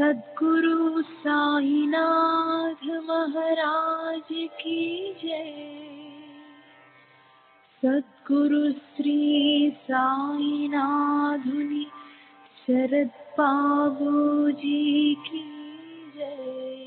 सद्गुरु साईनाथ महाराज की जय। सद्गुरु श्री साईनाथुनि शरद बाबूजी की जय।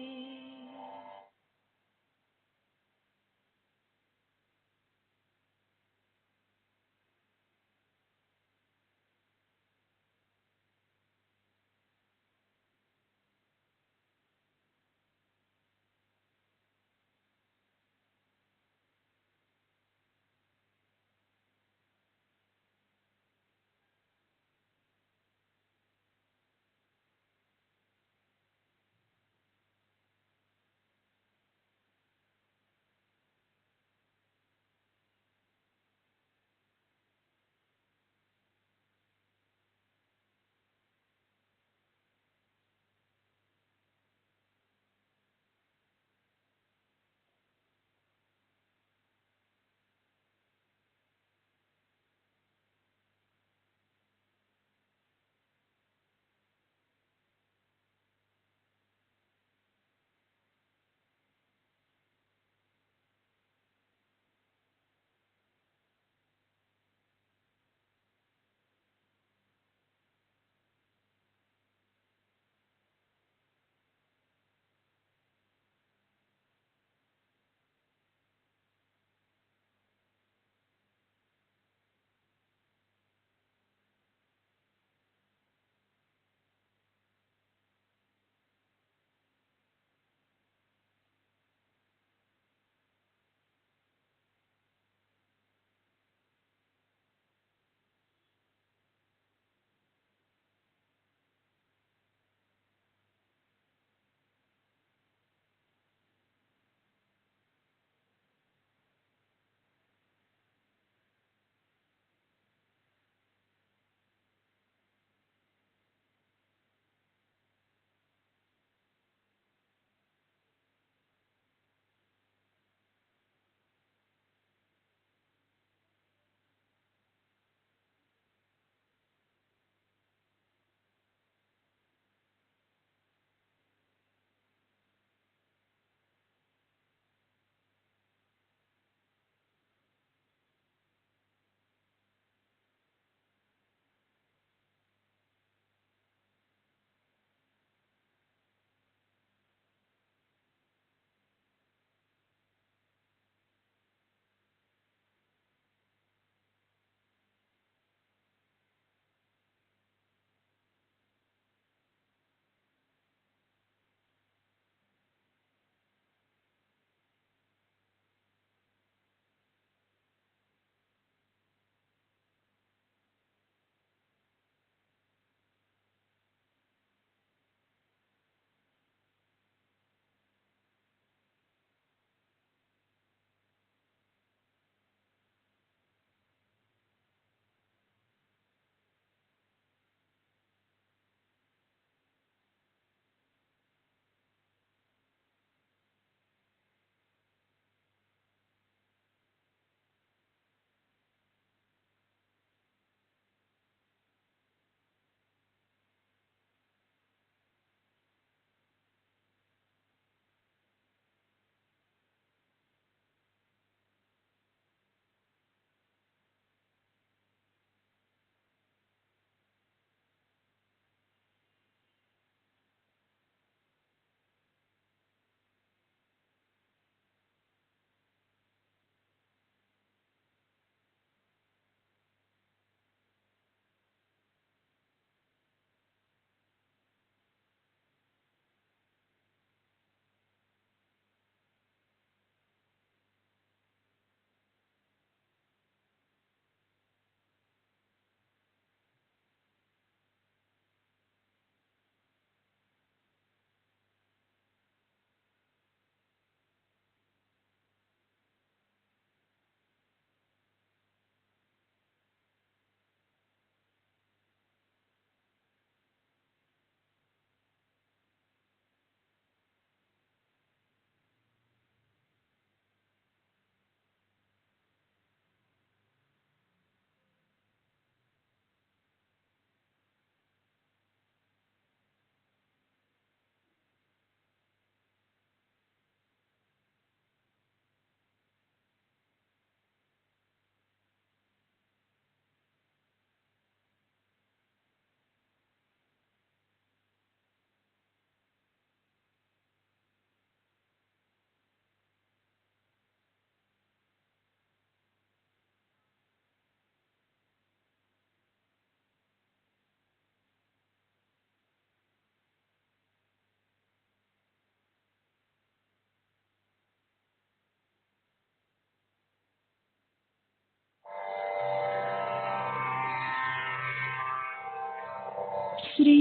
श्री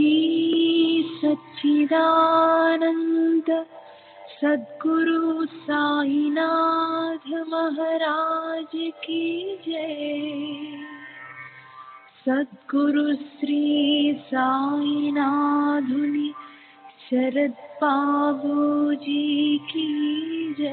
सच्चिदानंद सद्गुरु साईनाथ महाराज की जय। सद्गुरु श्री साईनाथुनि शरद बाबूजी की जय।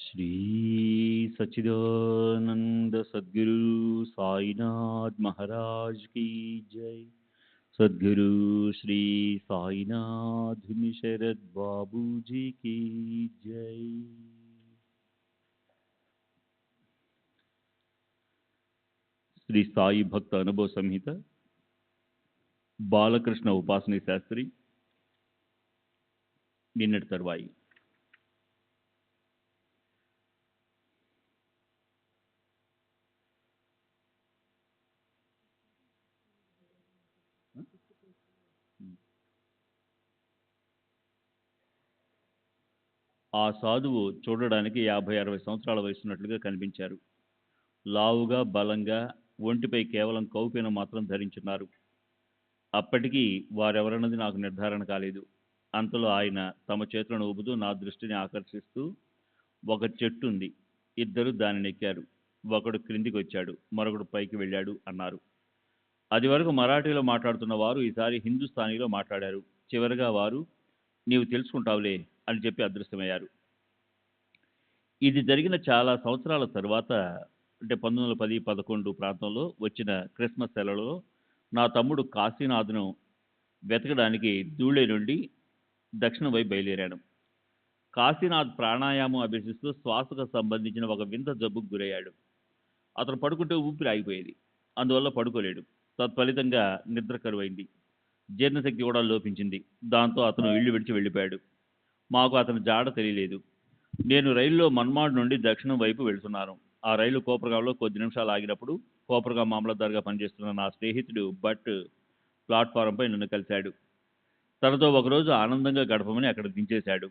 श्री सच्चिदानंद सद्गुरु साईनाथ महाराज की जय। सद्गुरु श्री साईनाथ शरद बाबू जी की जय। श्री साई भक्त अनुभव संहित బాలకృష్ణ ఉపాసనీ శాస్త్రి నిన్నటి తర్వాయి. ఆ సాధువు చూడడానికి 50-60 సంవత్సరాల వయసున్నట్లుగా కనిపించారు. లావుగా, బలంగా, ఒంటిపై కేవలం కౌపీనం మాత్రం ధరించున్నారు. అప్పటికీ వారెవరన్నది నాకు నిర్ధారణ కాలేదు. అంతలో ఆయన తమ చేతులను ఊపుతూ నా దృష్టిని ఆకర్షిస్తూ, ఒక చెట్టు ఉంది, ఇద్దరు దానిని ఎక్కారు, ఒకడు క్రిందికి వచ్చాడు, మరొకడు పైకి వెళ్ళాడు అన్నారు. అది వరకు మరాఠీలో మాట్లాడుతున్న వారు ఈసారి హిందుస్థానీలో మాట్లాడారు. చివరిగా వారు నీవు తెలుసుకుంటావులే అని చెప్పి అదృశ్యమయ్యారు. ఇది జరిగిన చాలా సంవత్సరాల తరువాత, అంటే 1910-11 ప్రాంతంలో వచ్చిన క్రిస్మస్ సెలవులలో నా తమ్ముడు కాశీనాథ్ను వెతకడానికి ధూళి నుండి దక్షిణం వైపు బయలుదేరాను. కాశీనాథ్ ప్రాణాయామం అభ్యసిస్తూ శ్వాసకు సంబంధించిన ఒక వింత జబ్బుకు గురయ్యాడు. అతను పడుకుంటే ఊపిరి ఆగిపోయేది. అందువల్ల పడుకోలేడు. తత్ఫలితంగా నిద్ర కరువైంది. జీర్ణశక్తి కూడా లోపించింది. దాంతో అతను ఇల్లు విడిచి వెళ్ళిపోయాడు. మాకు అతని జాడ తెలియలేదు. నేను రైల్లో మన్మాడ్ నుండి దక్షిణం వైపు వెళ్తున్నాను. ఆ రైలు కోపరగాంలో కొద్ది నిమిషాలు ఆగినప్పుడు కోపరగాం మామలదారుగా పనిచేస్తున్న నా స్నేహితుడు భట్ ప్లాట్ఫారంపై నన్ను కలిశాడు. తనతో ఒకరోజు ఆనందంగా గడపమని అక్కడ దించేశాడు.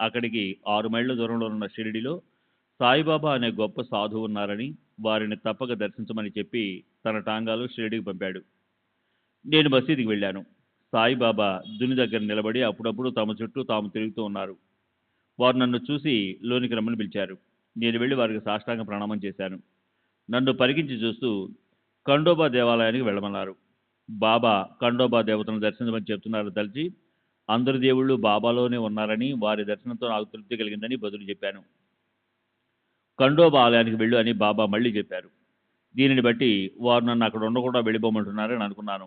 అక్కడికి 6 మైళ్ళ దూరంలో ఉన్న షిరిడిలో సాయిబాబా అనే గొప్ప సాధువు ఉన్నారని, వారిని తప్పక దర్శించమని చెప్పి తన టాంగాలో షిరిడికి పంపాడు. నేను మసీదుకి వెళ్ళాను. సాయిబాబా దుని దగ్గర నిలబడి అప్పుడప్పుడు తమ చుట్టూ తాము తిరుగుతూ ఉన్నారు. వారు నన్ను చూసి లోనికి రమ్మని పిలిచారు. నేను వెళ్ళి వారికి సాష్టాంగ ప్రణామం చేశాను. నన్ను పరికించి చూస్తూ ఖండోబా దేవాలయానికి వెళ్ళమన్నారు. బాబా ఖండోబా దేవతను దర్శించమని చెప్తున్నారు తలిచి, అందరి దేవుళ్ళు బాబాలోనే ఉన్నారని, వారి దర్శనంతో నాకు తృప్తి కలిగిందని బదులు చెప్పాను. ఖండోబా ఆలయానికి వెళ్ళు అని బాబా మళ్ళీ చెప్పారు. దీనిని బట్టి వారు నన్ను అక్కడ ఉండకుండా వెళ్ళిపోమంటున్నారని అనుకున్నాను.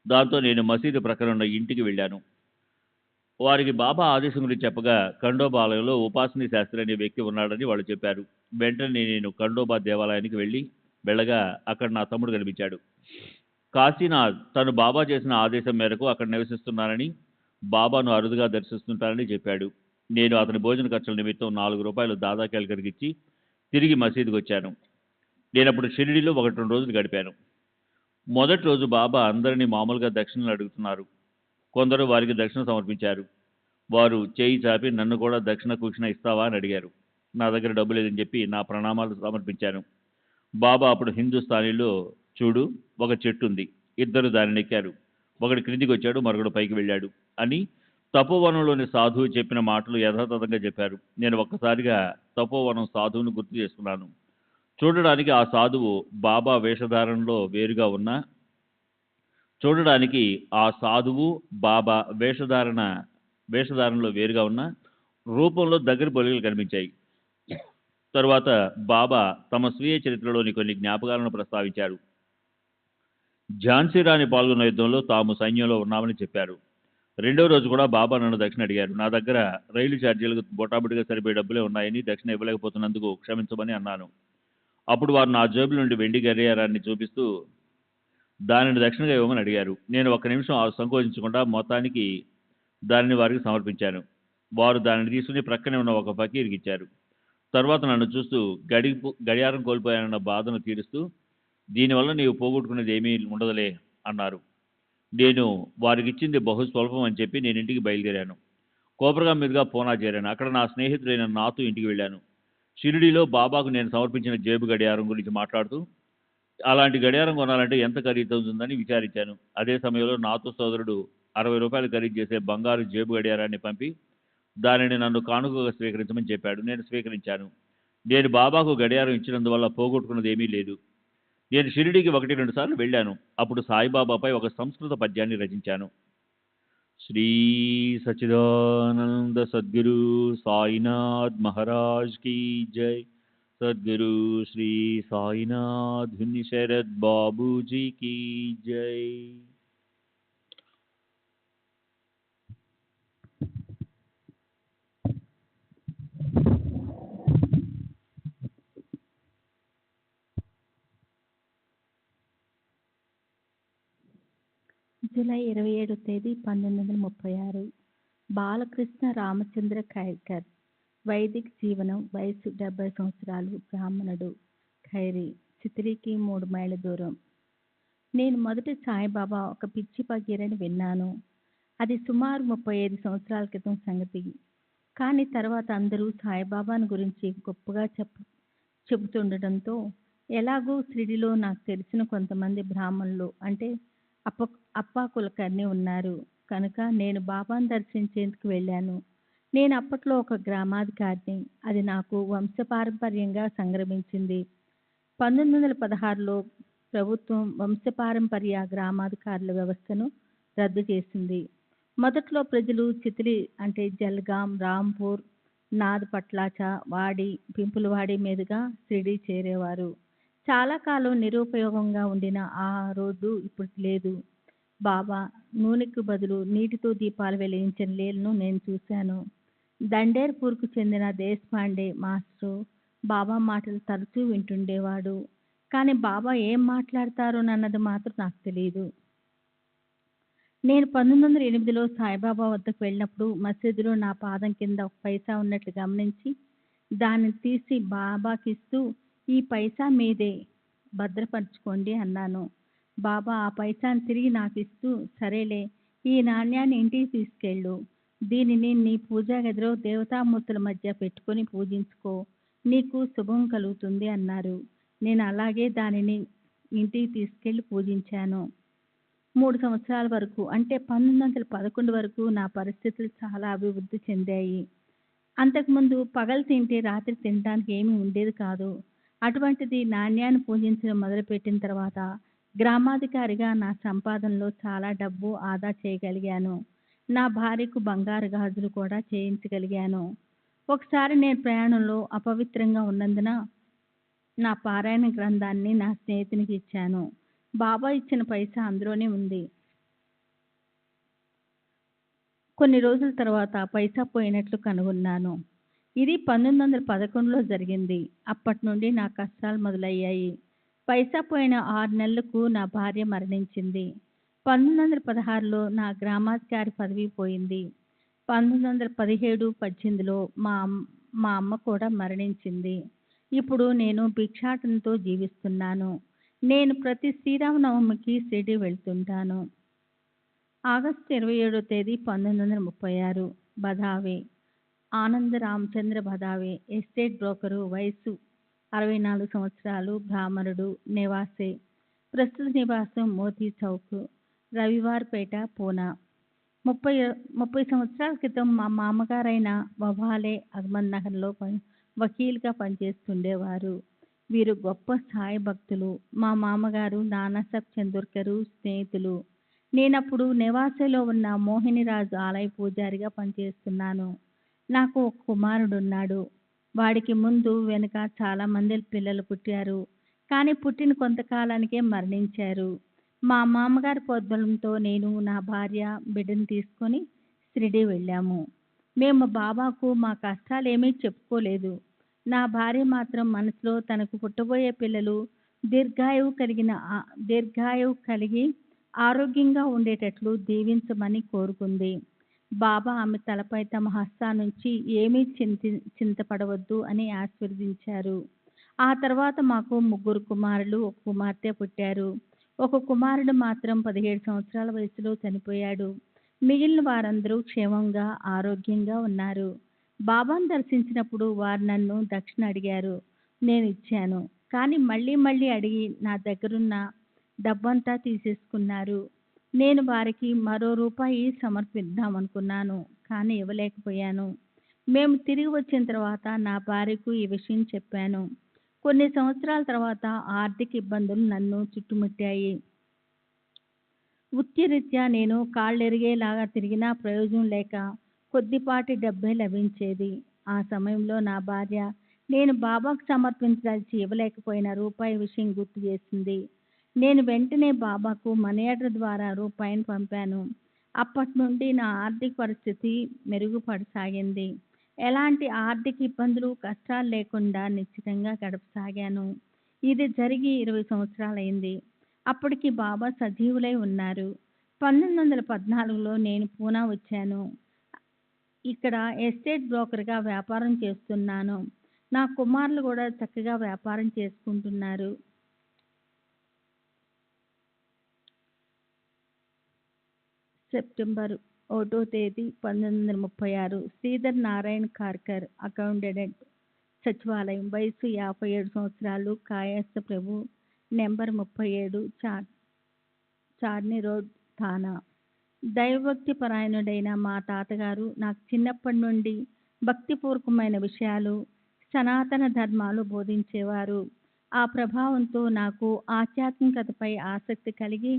దాంతో నేను మసీదు ప్రక్కన ఉన్న ఇంటికి వెళ్ళాను. వారికి బాబా ఆదేశం గురించి చెప్పగా ఖండోబా ఆలయంలో ఉపాసనీ శాస్త్రి అనే వ్యక్తి ఉన్నాడని వాళ్ళు చెప్పారు. వెంటనే నేను ఖండోబా దేవాలయానికి వెళ్ళగా అక్కడ నా తమ్ముడు కనిపించాడు. కాశీనాథ్ తను బాబా చేసిన ఆదేశం మేరకు అక్కడ నివసిస్తున్నానని, బాబాను అరుదుగా దర్శిస్తుంటానని చెప్పాడు. నేను అతని భోజన ఖర్చుల నిమిత్తం 4 రూపాయలు దాదా కేల్కర్కి ఇచ్చి తిరిగి మసీదుకి వచ్చాను. నేను అప్పుడు షిరిడీలో 1-2 రోజులు గడిపాను. మొదటి రోజు బాబా అందరినీ మామూలుగా దక్షిణలు అడుగుతున్నారు. కొందరు వారికి దక్షిణ సమర్పించారు. వారు చేయి చాపి నన్ను కూడా దక్షిణ కూక్షణ ఇస్తావా అని అడిగారు. నా దగ్గర డబ్బు లేదని చెప్పి నా ప్రణామాలు సమర్పించాను. బాబా అప్పుడు హిందుస్థానీలో, చూడు, ఒక చెట్టు ఉంది, ఇద్దరు దానిని ఎక్కారు, ఒకడు క్రిందికి వచ్చాడు, మరొకడు పైకి వెళ్ళాడు అని తపోవనంలోని సాధువు చెప్పిన మాటలు యథాతథంగా చెప్పారు. నేను ఒక్కసారిగా తపోవనం సాధువును గుర్తు చేసుకున్నాను. చూడడానికి ఆ సాధువు బాబా వేషధారణలో వేరుగా ఉన్నా వేషధారణలో వేరుగా ఉన్న రూపంలో దగ్గర పోలికలు కనిపించాయి. తరువాత బాబా తమ స్వీయ చరిత్రలోని కొన్ని జ్ఞాపకాలను ప్రస్తావించారు. ఝాన్సీ రాణి పాల్గొన్న యుద్ధంలో తాము సైన్యంలో ఉన్నామని చెప్పారు. రెండో రోజు కూడా బాబా నన్ను దక్షిణ అడిగారు. నా దగ్గర రైలు ఛార్జీలకు బొటాబుటిగా సరిపోయే డబ్బులే ఉన్నాయని, దక్షిణ ఇవ్వలేకపోతున్నందుకు క్షమించమని అన్నాను. అప్పుడు వారు నా జేబుల నుండి వెండి గడియారాన్ని చూపిస్తూ దానిని దక్షిణగా ఇవ్వమని అడిగారు. నేను 1 నిమిషం సంకోచించకుండా మొత్తానికి దానిని వారికి సమర్పించాను. వారు దానిని తీసుకుని ప్రక్కనే ఉన్న ఒక ఫకీర్కి ఇచ్చారు. తర్వాత నన్ను చూస్తూ గడియారం కోల్పోయానన్న బాధను తీరుస్తూ, దీనివల్ల నీవు పోగొట్టుకునేది ఏమీ ఉండదులే అన్నారు. నేను వారికి ఇచ్చింది బహు స్వల్పం అని చెప్పి నేను ఇంటికి బయలుదేరాను. కోపరగాం మీదుగా పూనా చేరాను. అక్కడ నా స్నేహితుడైన నాతో ఇంటికి వెళ్ళాను. షిరిడీలో బాబాకు నేను సమర్పించిన జేబు గడియారం గురించి మాట్లాడుతూ, అలాంటి గడియారం కొనాలంటే ఎంత ఖరీదు అవుతుందని విచారించాను. అదే సమయంలో నాతో సోదరుడు 60 రూపాయలు ఖరీదు చేసే బంగారు జేబు గడియారాన్ని పంపి దానిని నన్ను కానుకగా స్వీకరించమని చెప్పాడు. నేను స్వీకరించాను. నేను బాబాకు గడియారం ఇచ్చినందువల్ల పోగొట్టుకున్నది ఏమీ లేదు. నేను షిరిడీకి 1-2 సార్లు వెళ్ళాను. అప్పుడు సాయిబాబాపై ఒక సంస్కృత పద్యాన్ని రచించాను. శ్రీ సచ్చిదానంద సద్గురు సాయినాథ్ మహారాజ్ కీ జై. సద్గురు శ్రీ సాయినాథ్ శరద్ బాబూజీ కీ జై. జూలై 27 తేదీ 1936. బాలకృష్ణ రామచంద్ర ఖైర్కర్. వైదిక్ జీవనం. వయసు 70 సంవత్సరాలు. బ్రాహ్మణుడు. ఖైరీ. చిత్రికి 3 మైళ్ళ దూరం. నేను మొదట సాయిబాబా ఒక పిచ్చి పకీరని విన్నాను. అది సుమారు 35 సంవత్సరాల క్రితం సంగతి. కానీ తర్వాత అందరూ సాయిబాబాను గురించి గొప్పగా చెబుతుండటంతో, ఎలాగూ షిరిడీలో నాకు తెలిసిన కొంతమంది బ్రాహ్మణులు అంటే అప్పా కులకర్ణి ఉన్నారు కనుక నేను బాబాను దర్శించేందుకు వెళ్ళాను. నేను అప్పట్లో ఒక గ్రామాధికారిని. అది నాకు వంశపారంపర్యంగా సంక్రమించింది. 1916లో ప్రభుత్వం వంశపారంపర్య గ్రామాధికారుల వ్యవస్థను రద్దు చేసింది. మొదట్లో ప్రజలు చిత్రి అంటే జల్గాం, రాంపూర్, నాథ్పట్లాచ, వాడి, పింపులవాడి మీదుగా షిరిడీ చేరేవారు. చాలా కాలం నిరుపయోగంగా ఉండిన ఆ రోడ్డు ఇప్పుడు లేదు. బాబా నూనెకు బదులు నీటితో దీపాలు వెలిగించిన లీలను నేను చూశాను. దండేర్పూర్కు చెందిన దేశపాండే మాస్టరు బాబా మాటలు తరచూ వింటుండేవాడు. కానీ బాబా ఏం మాట్లాడతారోనన్నది మాత్రం నాకు తెలియదు. నేను 1908లో సాయిబాబా వద్దకు వెళ్ళినప్పుడు మసీదులో నా పాదం కింద ఒక పైసా ఉన్నట్లు గమనించి దానిని తీసి బాబాకిస్తూ, ఈ పైసా మీదే, భద్రపరచుకోండి అన్నాను. బాబా ఆ పైసాను తిరిగి నాకు ఇస్తూ, సరేలే, ఈ నాణ్యాన్ని ఇంటికి తీసుకెళ్ళు, దీనిని నీ పూజా గదిలో దేవతామూర్తుల మధ్య పెట్టుకొని పూజించుకో, నీకు శుభం కలుగుతుంది అన్నారు. నేను అలాగే దానిని ఇంటికి తీసుకెళ్లి పూజించాను. 3 సంవత్సరాల వరకు, అంటే 1911 వరకు నా పరిస్థితులు చాలా అభివృద్ధి చెందాయి. అంతకుముందు పగలు తింటే రాత్రి తినడానికి ఏమీ ఉండేది కాదు. అటువంటిది నాణ్యాన్ని పూజించడం మొదలుపెట్టిన తర్వాత గ్రామాధికారిగా నా సంపాదనలో చాలా డబ్బు ఆదా చేయగలిగాను. నా భార్యకు బంగారు గాజులు కూడా చేయించగలిగాను. ఒకసారి నేను ప్రయాణంలో అపవిత్రంగా ఉన్నందున నా పారాయణ గ్రంథాన్ని నా స్నేహితునికి ఇచ్చాను. బాబా ఇచ్చిన పైసా అందులోనే ఉంది. కొన్ని రోజుల తర్వాత పైసా పోయినట్లు కనుగొన్నాను. ఇది 1911లో జరిగింది. అప్పటి నుండి నా కష్టాలు మొదలయ్యాయి. పైసా పోయిన 6 నెలలకు నా భార్య మరణించింది. 1916లో నా గ్రామాధికారి పదవి పోయింది. 1917, 18లో మా అమ్మ కూడా మరణించింది. ఇప్పుడు నేను భిక్షాటనతో జీవిస్తున్నాను. నేను ప్రతి శ్రీరామనవమికి షిరిడీ వెళ్తుంటాను. ఆగస్టు 27వ తేదీ 1936 బదావే. ఆనంద్ రామచంద్ర బదావే, ఎస్టేట్ బ్రోకరు, వయసు 64 సంవత్సరాలు, బ్రాహ్మణుడు, నివాసే. ప్రస్తుత నివాసం మోతీ చౌక్, రవివార్పేట, పూనా. 30 సంవత్సరాల క్రితం మా మామగారైన వభాలే అహ్మద్ నగర్లో వకీల్గా పనిచేస్తుండేవారు. వీరు గొప్ప సాయి భక్తులు. మా మామగారు నానాసాహెబ్ చందోర్కర్ స్నేహితులు. నేనప్పుడు నెవాసేలో ఉన్న మోహినిరాజు ఆలయ పూజారిగా పనిచేస్తున్నాను. నాకు ఒక కుమారుడున్నాడు. వాడికి ముందు వెనుక చాలామంది పిల్లలు పుట్టారు. కానీ పుట్టిన కొంతకాలానికే మరణించారు. మా మామగారి ప్రోద్బలంతో నేను, నా భార్య, బిడ్డను తీసుకొని షిరిడీ వెళ్ళాము. మేము బాబాకు మా కష్టాలేమీ చెప్పుకోలేదు. నా భార్య మాత్రం మనసులో తనకు పుట్టబోయే పిల్లలు దీర్ఘాయువు కలిగి ఆరోగ్యంగా ఉండేటట్లు దీవించమని కోరుకుంది. బాబా ఆమె తలపై తమ హస్తాన్నుంచి ఏమీ చింతపడవద్దు అని ఆశీర్వదించారు. ఆ తర్వాత మాకు 3 కుమారులు, 1 కుమార్తె పుట్టారు. ఒక కుమారుడు మాత్రం 17 సంవత్సరాల వయసులో చనిపోయాడు. మిగిలిన వారందరూ క్షేమంగా, ఆరోగ్యంగా ఉన్నారు. బాబాను దర్శించినప్పుడు వారు నన్ను దక్షిణ అడిగారు. నేను ఇచ్చాను. కానీ మళ్ళీ మళ్ళీ అడిగి నా దగ్గరున్న డబ్బంతా తీసేసుకున్నారు. నేను వారికి మరో రూపాయి సమర్పిద్దామనుకున్నాను, కానీ ఇవ్వలేకపోయాను. మేము తిరిగి వచ్చిన తర్వాత నా భార్యకు ఈ విషయం చెప్పాను. కొన్ని సంవత్సరాల తర్వాత ఆర్థిక ఇబ్బందులు నన్ను చుట్టుముట్టాయి. వృత్తిరీత్యా నేను కాళ్ళెరిగేలాగా తిరిగినా ప్రయోజనం లేక కొద్దిపాటి డబ్బే లభించేది. ఆ సమయంలో నా భార్య నేను బాబాకు సమర్పించదలిచి ఇవ్వలేకపోయిన రూపాయి విషయం గుర్తు చేసింది. నేను వెంటనే బాబాకు మనీ ఆర్డర్ ద్వారా రూపాయిని పంపాను. అప్పటి నుండి నా ఆర్థిక పరిస్థితి మెరుగుపడసాగింది. ఎలాంటి ఆర్థిక ఇబ్బందులు, కష్టాలు లేకుండా నిశ్చితంగా గడపసాగాను. ఇది జరిగి 20 సంవత్సరాలైంది. అప్పటికి బాబా సజీవులై ఉన్నారు. 1914లో నేను పూనా వచ్చాను. ఇక్కడ ఎస్టేట్ బ్రోకర్గా వ్యాపారం చేస్తున్నాను. నా కుమారులు కూడా చక్కగా వ్యాపారం చేసుకుంటున్నారు. సెప్టెంబర్ 1వ తేదీ 1936 శ్రీధర్ నారాయణ్ కార్కర్, అకౌంటెంట్, సచివాలయం, వయసు 57 సంవత్సరాలు, కాయస్థ ప్రభు, నెంబర్ 37, చార్ని రోడ్, థానా. దైవభక్తి పరాయణుడైన మా తాతగారు నాకు చిన్నప్పటి నుండి భక్తిపూర్వకమైన విషయాలు, సనాతన ధర్మాలు బోధించేవారు. ఆ ప్రభావంతో నాకు ఆధ్యాత్మికతపై ఆసక్తి కలిగి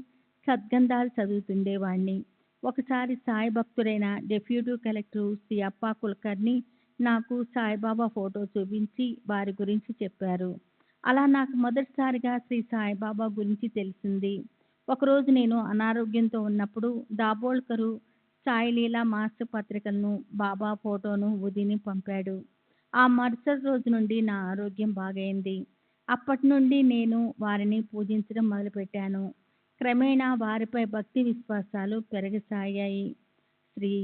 సద్గ్రంథాలు చదువుతుండేవాణ్ణి. ఒకసారి సాయి భక్తుడైన డిప్యూటీ కలెక్టర్ శ్రీ అప్పా కుల్కర్ని నాకు సాయిబాబా ఫోటో చూపించి వారి గురించి చెప్పారు. అలా నాకు మొదటిసారిగా శ్రీ సాయిబాబా గురించి తెలిసింది. ఒకరోజు నేను అనారోగ్యంతో ఉన్నప్పుడు దాబోల్కరు సాయిలీలా మాస్టర్ పత్రికలను, బాబా ఫోటోను వదిని పంపాడు. ఆ మరుసటి రోజు నుండి నా ఆరోగ్యం బాగైంది. అప్పటి నుండి నేను వారిని పూజించడం మొదలుపెట్టాను. క్రమేణా వారిపై భక్తి విశ్వాసాలు పెరగసాగాయి. శ్రీ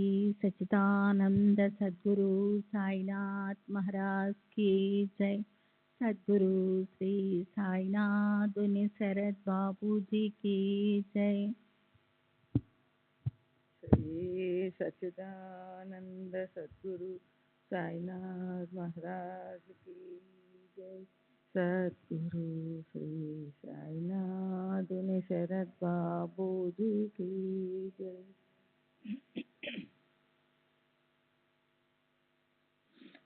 సచ్చిదానంద సద్గురు సాయినాథ్ మహారాజ్ కీ జై. సద్గురు శ్రీ సాయినాథుని శరత్ బాబూజీ కీ జై. శ్రీ సచ్చిదానంద సద్గురు సాయినాథ్ మహారాజ్ की जय. सद्गुरु श्री साईनाथुनि शरद बाबूजी की जय.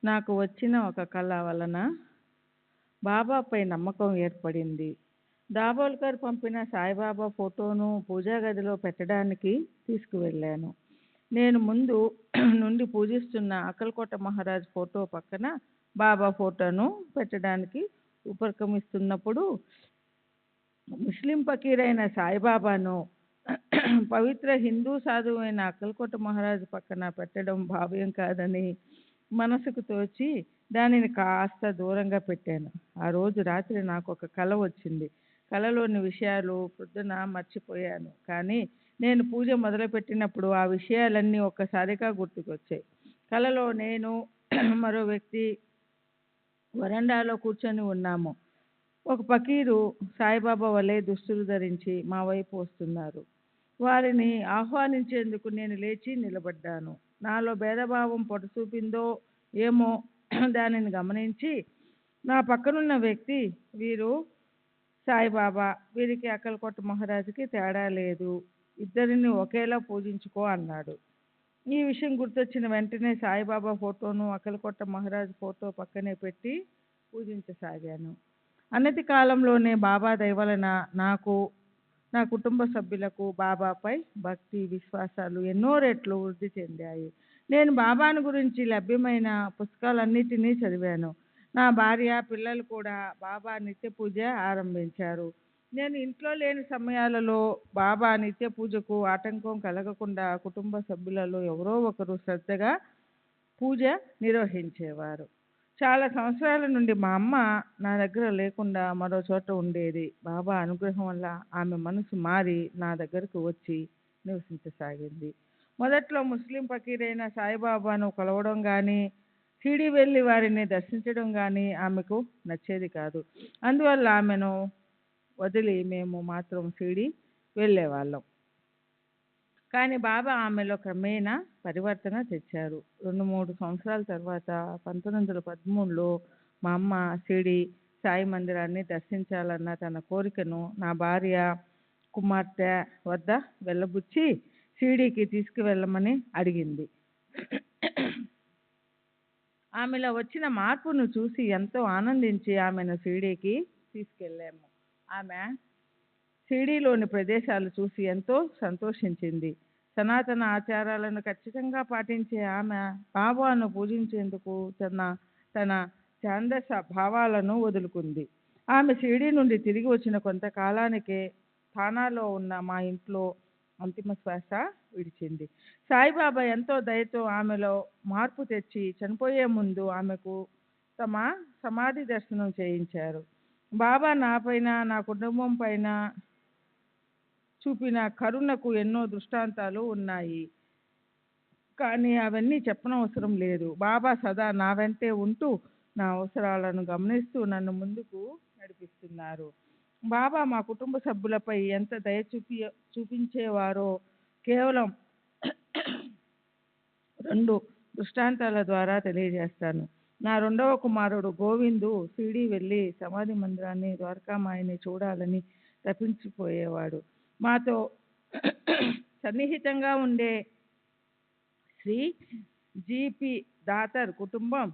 నాకు వచ్చిన ఒక కళ వలన బాబాపై నమ్మకం ఏర్పడింది. దాబోల్కర్ పంపిన సాయిబాబా ఫోటోను పూజా గదిలో పెట్టడానికి తీసుకువెళ్ళాను. నేను ముందు నుండి పూజిస్తున్న అక్కల్కోట మహారాజ్ ఫోటో పక్కన బాబా ఫోటోను పెట్టడానికి ఉపక్రమిస్తున్నప్పుడు ముస్లిం ఫకీరైన సాయిబాబాను పవిత్ర హిందూ సాధువైన అక్కల్కోట మహారాజ్ పక్కన పెట్టడం భావ్యం కాదని మనసుకు తోచి దానిని కాస్త దూరంగా పెట్టాను. ఆ రోజు రాత్రి నాకు ఒక కల వచ్చింది. కలలోని విషయాలు పొద్దున మర్చిపోయాను. కానీ నేను పూజ మొదలుపెట్టినప్పుడు ఆ విషయాలన్నీ ఒక్కసారిగా గుర్తుకొచ్చాయి. కలలో నేను మరో వ్యక్తి వరండాలో కూర్చొని ఉన్నాము. ఒక ఫకీరు సాయిబాబా వలె దుస్తులు ధరించి మా వైపు వస్తున్నారు. వారిని ఆహ్వానించేందుకు నేను లేచి నిలబడ్డాను. నాలో భేదభావం పొడసూపిందో ఏమో దానిని గమనించి నా పక్కనున్న వ్యక్తి, వీరు సాయిబాబా, వీరికి అక్కల్కోట మహారాజుకి తేడా లేదు, ఇద్దరిని ఒకేలా పూజించుకో అన్నాడు. ఈ విషయం గుర్తొచ్చిన వెంటనే సాయిబాబా ఫోటోను అక్కల్కోట మహారాజు ఫోటో పక్కనే పెట్టి పూజించసాగాను. అన్నతి కాలంలోనే బాబా దయవలన నాకు, నా కుటుంబ సభ్యులకు బాబాపై భక్తి విశ్వాసాలు ఎన్నో రెట్లు వృద్ధి చెందాయి. నేను బాబాను గురించి లభ్యమైన పుస్తకాలన్నిటినీ చదివాను. నా భార్య, పిల్లలు కూడా బాబా నిత్య పూజ ఆరంభించారు. నేను ఇంట్లో లేని సమయాలలో బాబా నిత్య పూజకు ఆటంకం కలగకుండా కుటుంబ సభ్యులలో ఎవరో ఒకరు శ్రద్ధగా పూజ నిర్వహించేవారు. చాలా సంవత్సరాల నుండి మా అమ్మ నా దగ్గర లేకుండా మరో చోట ఉండేది. బాబా అనుగ్రహం వల్ల ఆమె మనసు మారి నా దగ్గరకు వచ్చి నివసించసాగింది. మొదట్లో ముస్లిం ఫకీరైన సాయిబాబాను కలవడం కానీ, షిరిడి వెళ్ళి వారిని దర్శించడం కానీ ఆమెకు నచ్చేది కాదు. అందువల్ల ఆమెను వదిలి మేము మాత్రం షిరిడి వెళ్ళేవాళ్ళం. కానీ బాబా ఆమెలో క్రమేణా పరివర్తన తెచ్చారు. 2-3 సంవత్సరాల తర్వాత 1913లో మా అమ్మ షిరిడి సాయి మందిరాన్ని దర్శించాలన్న తన కోరికను నా భార్య, కుమార్తె వద్ద వెళ్ళబుచ్చి షిరిడీకి తీసుకువెళ్ళమని అడిగింది. ఆమెలో వచ్చిన మార్పును చూసి ఎంతో ఆనందించి ఆమెను షిరిడీకి తీసుకెళ్ళాము. ఆమె షిరిడీలోని ప్రదేశాలు చూసి ఎంతో సంతోషించింది. సనాతన ఆచారాలను ఖచ్చితంగా పాటించే ఆమె బాబాను పూజించేందుకు తన ఛాందస భావాలను వదులుకుంది. ఆమె షిరిడీ నుండి తిరిగి వచ్చిన కొంతకాలానికే థానాలో ఉన్న మా ఇంట్లో అంతిమ శ్వాస విడిచింది. సాయిబాబా ఎంతో దయతో ఆమెలో మార్పు తెచ్చి చనిపోయే ముందు ఆమెకు తమ సమాధి దర్శనం చేయించారు. బాబా నాపైన, నా కుటుంబం పైన చూపిన కరుణకు ఎన్నో దృష్టాంతాలు ఉన్నాయి. కానీ అవన్నీ చెప్పనవసరం లేదు. బాబా సదా నా వెంటే ఉంటూ నా అవసరాలను గమనిస్తూ నన్ను ముందుకు నడిపిస్తున్నారు. బాబా మా కుటుంబ సభ్యులపై ఎంత దయ చూపించేవారో కేవలం 2 దృష్టాంతాల ద్వారా తెలియజేస్తాను. నా 2వ కుమారుడు గోవిందు షిరిడీ వెళ్ళి సమాధి మందిరాన్ని, ద్వారకామాయిని చూడాలని తప్పించిపోయేవాడు. మాతో సన్నిహితంగా ఉండే శ్రీ జిపి దాతర్ కుటుంబం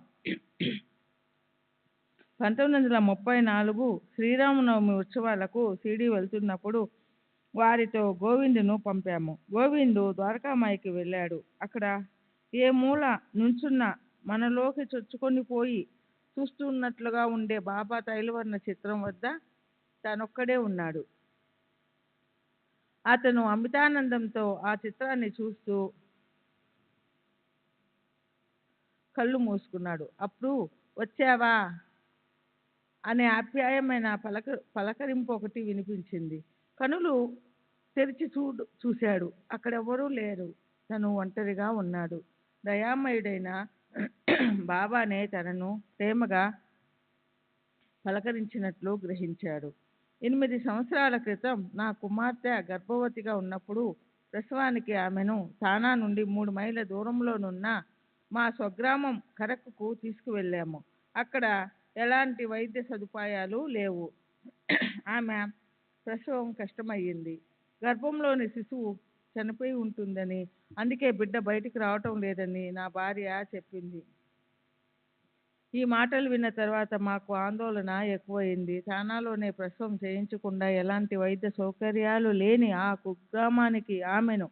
1934 శ్రీరామనవమి ఉత్సవాలకు షిరిడీ వెళ్తున్నప్పుడు వారితో గోవిందును పంపాము. గోవిందు ద్వారకామాయికి వెళ్ళాడు. అక్కడ ఏ మూల నుంచున్న మనలోకి చొచ్చుకొని పోయి చూస్తున్నట్లుగా ఉండే బాబా తైలవర్ణ చిత్రం వద్ద తానొక్కడే ఉన్నాడు. అతను అమితానందంతో ఆ చిత్రాన్ని చూస్తూ కళ్ళు మూసుకున్నాడు. అప్పుడు వచ్చావా అనే ఆప్యాయమైన పలకరింపు ఒకటి వినిపించింది. కనులు తెరిచి చూశాడు. అక్కడెవరూ లేరు. తను ఒంటరిగా ఉన్నాడు. దయామయుడైన బాబానే తనను ప్రేమగా పలకరించినట్లు గ్రహించాడు. 8 సంవత్సరాల క్రితం నా కుమార్తె గర్భవతిగా ఉన్నప్పుడు ప్రసవానికి ఆమెను తానా నుండి 3 మైళ్ళ దూరంలోనున్న మా స్వగ్రామం కరకుకు తీసుకువెళ్ళాము. అక్కడ ఎలాంటి వైద్య సదుపాయాలు లేవు. ఆమె ప్రసవం కష్టమయ్యింది. గర్భంలోని శిశువు చనిపోయి ఉంటుందని, అందుకే బిడ్డ బయటికి రావటం లేదని నా భార్య చెప్పింది. ఈ మాటలు విన్న తర్వాత మాకు ఆందోళన ఎక్కువైంది. తానాలోనే ప్రసవం చేయించకుండా ఎలాంటి వైద్య సౌకర్యాలు లేని ఆ కుగ్రామానికి ఆమెను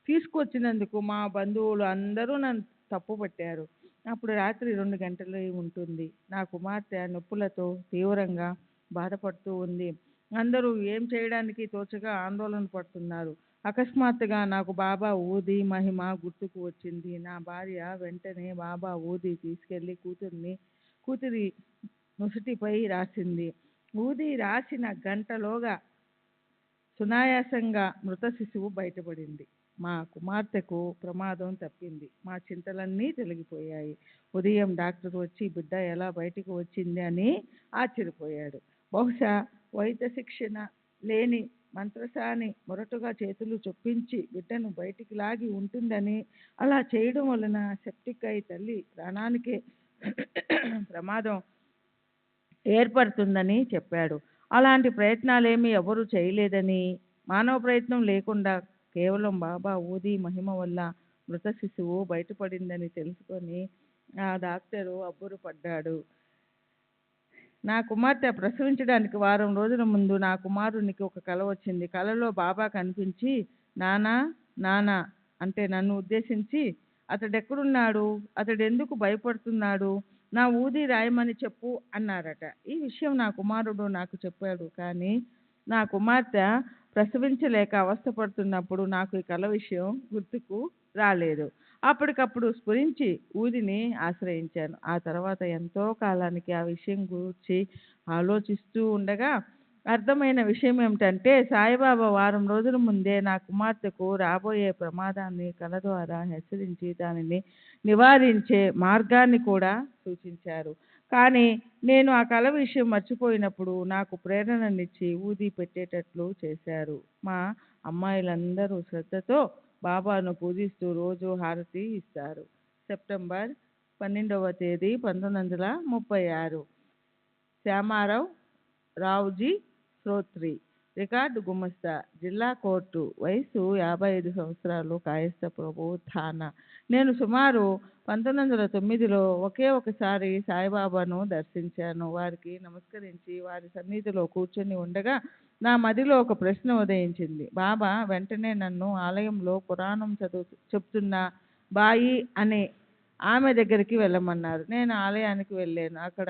తీసుకొచ్చినందుకు మా బంధువులు అందరూ నన్ను తప్పుపట్టారు. అప్పుడు రాత్రి 2 గంటలు ఉంటుంది. నా కుమార్తె నొప్పులతో తీవ్రంగా బాధపడుతూ ఉంది. అందరూ ఏం చేయడానికి తోచక ఆందోళన పడుతున్నారు. అకస్మాత్తుగా నాకు బాబా ఊది మహిమ గుర్తుకు వచ్చింది. నా భార్య వెంటనే బాబా ఊది తీసుకెళ్లి కూతురి నుసటిపై రాసింది. ఊది రాసిన గంటలోగా సునాయాసంగా మృత శిశువు బయటపడింది. మా కుమార్తెకు ప్రమాదం తప్పింది. మా చింతలన్నీ తొలగిపోయాయి. ఉదయం డాక్టర్ వచ్చి బిడ్డ ఎలా బయటికి వచ్చింది అని ఆశ్చర్యపోయాడు. బహుశా వైద్య శిక్షణ లేని మంత్రసాని మొరటుగా చేతులు చొప్పించి బిడ్డను బయటికి లాగి ఉంటుందని, అలా చేయడం వలన సెప్టిక్ అయి తల్లి ప్రాణానికే ప్రమాదం ఏర్పడుతుందని చెప్పాడు. అలాంటి ప్రయత్నాలేమీ ఎవరూ చేయలేదని, మానవ ప్రయత్నం లేకుండా కేవలం బాబా ఊది మహిమ వల్ల మృత శిశువు బయటపడిందని తెలుసుకొని ఆ డాక్టరు అబ్బురపడ్డాడు. నా కుమార్తె ప్రసవించడానికి వారం రోజుల ముందు నా కుమారునికి ఒక కల వచ్చింది. కలలో బాబా కనిపించి నానా నానా అంటే నన్ను ఉద్దేశించి, అతడెక్కడున్నాడు, అతడెందుకు భయపడుతున్నాడు, నా ఊది రాయమని చెప్పు అన్నారట. ఈ విషయం నా కుమారుడు నాకు చెప్పాడు. కానీ నా కుమార్తె ప్రసవించలేక అవస్థపడుతున్నప్పుడు నాకు ఈ కల విషయం గుర్తుకు రాలేదు. అప్పటికప్పుడు స్ఫురించి ఊదిని ఆశ్రయించాను. ఆ తర్వాత ఎంతో కాలానికి ఆ విషయం గురించి ఆలోచిస్తూ ఉండగా అర్థమైన విషయం ఏమిటంటే, సాయిబాబా వారం రోజుల ముందే నా కుమార్తెకు రాబోయే ప్రమాదాన్ని కల ద్వారా హెచ్చరించి దానిని నివారించే మార్గాన్ని కూడా సూచించారు. కానీ నేను ఆ కల విషయం మర్చిపోయినప్పుడు నాకు ప్రేరణనిచ్చి ఊది పెట్టేటట్లు చేశారు. మా అమ్మాయిలందరూ శ్రద్ధతో బాబాను పూజిస్తూ రోజు హారతి ఇస్తారు. సెప్టెంబర్ 12వ తేదీ 1936. శ్యామారావు రావుజీ శ్రోత్రి, రికార్డు గుమస్తా, జిల్లా కోర్టు. వయసు 55 సంవత్సరాలు. కాయస్థ ప్రభు థానా. నేను సుమారు 1909లో ఒకే ఒకసారి సాయిబాబాను దర్శించాను. వారికి నమస్కరించి వారి సన్నిధిలో కూర్చొని ఉండగా నా మదిలో ఒక ప్రశ్న ఉదయించింది. బాబా వెంటనే నన్ను ఆలయంలో పురాణం చెప్తున్న బాయి అనే ఆమె దగ్గరికి వెళ్ళమన్నారు. నేను ఆలయానికి వెళ్ళాను. అక్కడ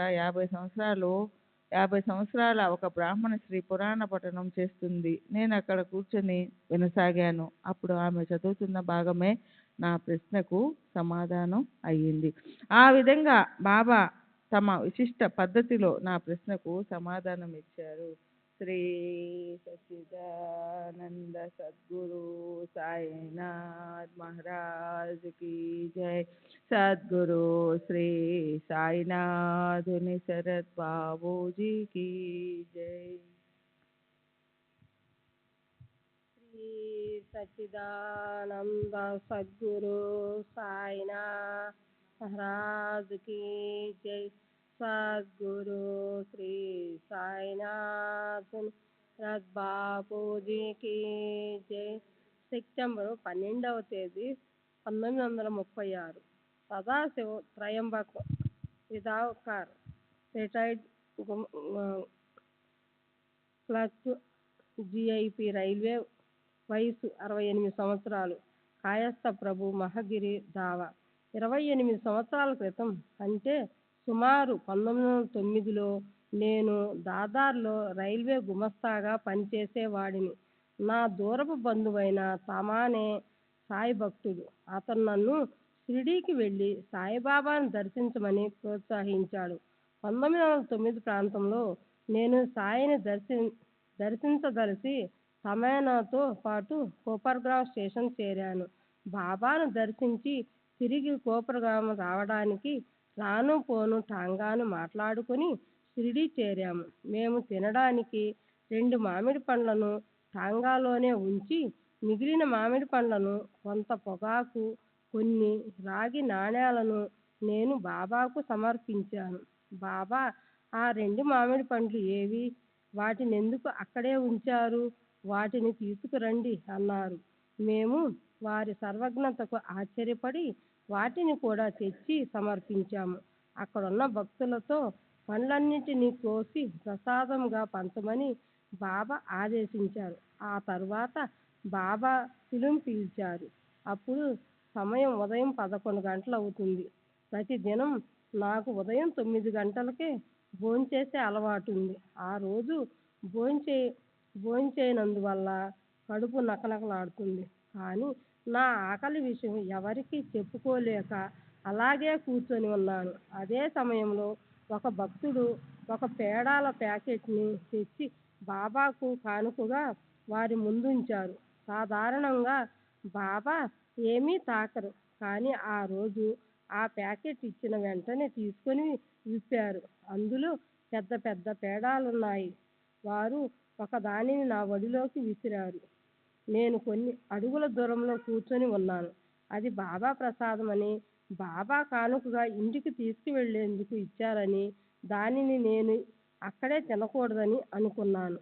50 సంవత్సరాల ఒక బ్రాహ్మణ స్త్రీ పురాణ పఠనం చేస్తుంది. నేను అక్కడ కూర్చొని వినసాగాను. అప్పుడు ఆమె చదువుతున్న భాగమే నా ప్రశ్నకు సమాధానం అయ్యింది. ఆ విధంగా బాబా తమ విశిష్ట పద్ధతిలో నా ప్రశ్నకు సమాధానం ఇచ్చారు. శ్రీ సచ్చిదానంద సద్గురు సాయినాథ్ మహారాజ్ की जय. सद्गुरु श्री साईनाथ शरद बाबू जी की जय. श्री सच्चिदानंद सद्गुरु साईनाथ महाराज की जय. सद्गुरु श्री साईनाथ शरद बाबू जी की जय. సెప్టెంబర్ 12వ తేదీ 1936. Sadashiv Trimbak Vidhakar, retired clerk, GIP railway. వయసు 68 సంవత్సరాలు. కాయస్థ ప్రభు మహగిరి దావా. 28 సంవత్సరాల క్రితం అంటే సుమారు 1909లో నేను దాదార్లో రైల్వే గుమస్తాగా పనిచేసేవాడిని. నా దూరపు బంధువైన తమానే సాయి భక్తుడు. అతను నన్ను షిరిడీకి వెళ్ళి సాయిబాబాను దర్శించమని ప్రోత్సహించాడు. 1909 ప్రాంతంలో నేను సాయిని దర్శించదలిచి తమన్నాతో పాటు కోపర్గాం స్టేషన్ చేరాను. బాబాను దర్శించి తిరిగి కోపర్గాం రావడానికి రాను పోను టాంగాను మాట్లాడుకుని షిరిడీ చేరాము. మేము తినడానికి 2 మామిడి పండ్లను టాంగాలోనే ఉంచి మిగిలిన మామిడి పండ్లను, కొంత పొగాకు, కొన్ని రాగి నాణేలను నేను బాబాకు సమర్పించాను. బాబా, ఆ 2 మామిడి పండ్లు ఏవి? వాటినెందుకు అక్కడే ఉంచారు? వాటిని తీసుకురండి అన్నారు. మేము వారి సర్వజ్ఞతకు ఆశ్చర్యపడి వాటిని కూడా తెచ్చి సమర్పించాము. అక్కడున్న భక్తులతో పండ్లన్నిటినీ కోసి ప్రసాదంగా పంచమని బాబా ఆదేశించారు. ఆ తర్వాత బాబా చిలుం పీల్చారు. అప్పుడు సమయం ఉదయం 11 గంటలవుతుంది. ప్రతిదినం నాకు ఉదయం 9 గంటలకే భోంచేసే అలవాటుంది. ఆ రోజు భోంచేయనందువల్ల కడుపు నకనకలాడుతుంది. కానీ నా ఆకలి విషయం ఎవరికీ చెప్పుకోలేక అలాగే కూర్చొని ఉన్నాను. అదే సమయంలో ఒక భక్తుడు ఒక పేడాల ప్యాకెట్ని తెచ్చి బాబాకు కానుకగా వారి ముందుంచారు. సాధారణంగా బాబా ఏమీ తాకరు. కానీ ఆ రోజు ఆ ప్యాకెట్ ఇచ్చిన వెంటనే తీసుకొని విప్పారు. అందులో పెద్ద పెద్ద పేడాలున్నాయి. వారు ఒకదానిని నా ఒడిలోకి విసిరారు. నేను కొన్ని అడుగుల దూరంలో కూర్చొని ఉన్నాను. అది బాబా ప్రసాదమని, బాబా కానుకగా ఇంటికి తీసుకువెళ్ళేందుకు ఇచ్చారని, దానిని నేను అక్కడే తినకూడదని అనుకున్నాను.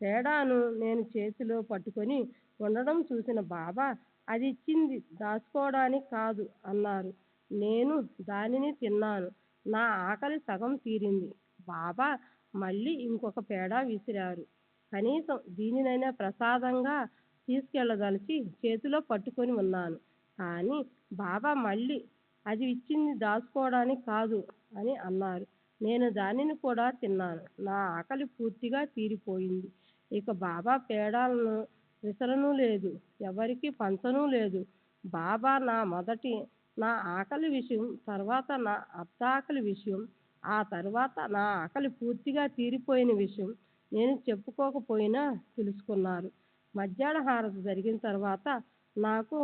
పేడాను నేను చేతిలో పట్టుకొని ఉండడం చూసిన బాబా, అది ఇచ్చింది దాచుకోవడానికి కాదు అన్నారు. నేను దానిని తిన్నాను. నా ఆకలి సగం తీరింది. బాబా మళ్ళీ ఇంకొక పేడా విసిరారు. కనీసం దీనినైనా ప్రసాదంగా తీసుకెళ్ళదలిచి చేతిలో పట్టుకొని ఉన్నాను. కానీ బాబా మళ్ళీ అది ఇచ్చింది దాచుకోవడానికి కాదు అని అన్నారు. నేను దానిని కూడా తిన్నాను. నా ఆకలి పూర్తిగా తీరిపోయింది. ఇక బాబా పేడాలను విసరనూ లేదు, ఎవరికీ పంచనూ లేదు. బాబా నా ఆకలి విషయం, తర్వాత నా అర్ధాకలి విషయం, ఆ తర్వాత నా ఆకలి పూర్తిగా తీరిపోయిన విషయం నేను చెప్పుకోకపోయినా తెలుసుకున్నారు. మధ్యాహ్న హారతి జరిగిన తర్వాత నాకు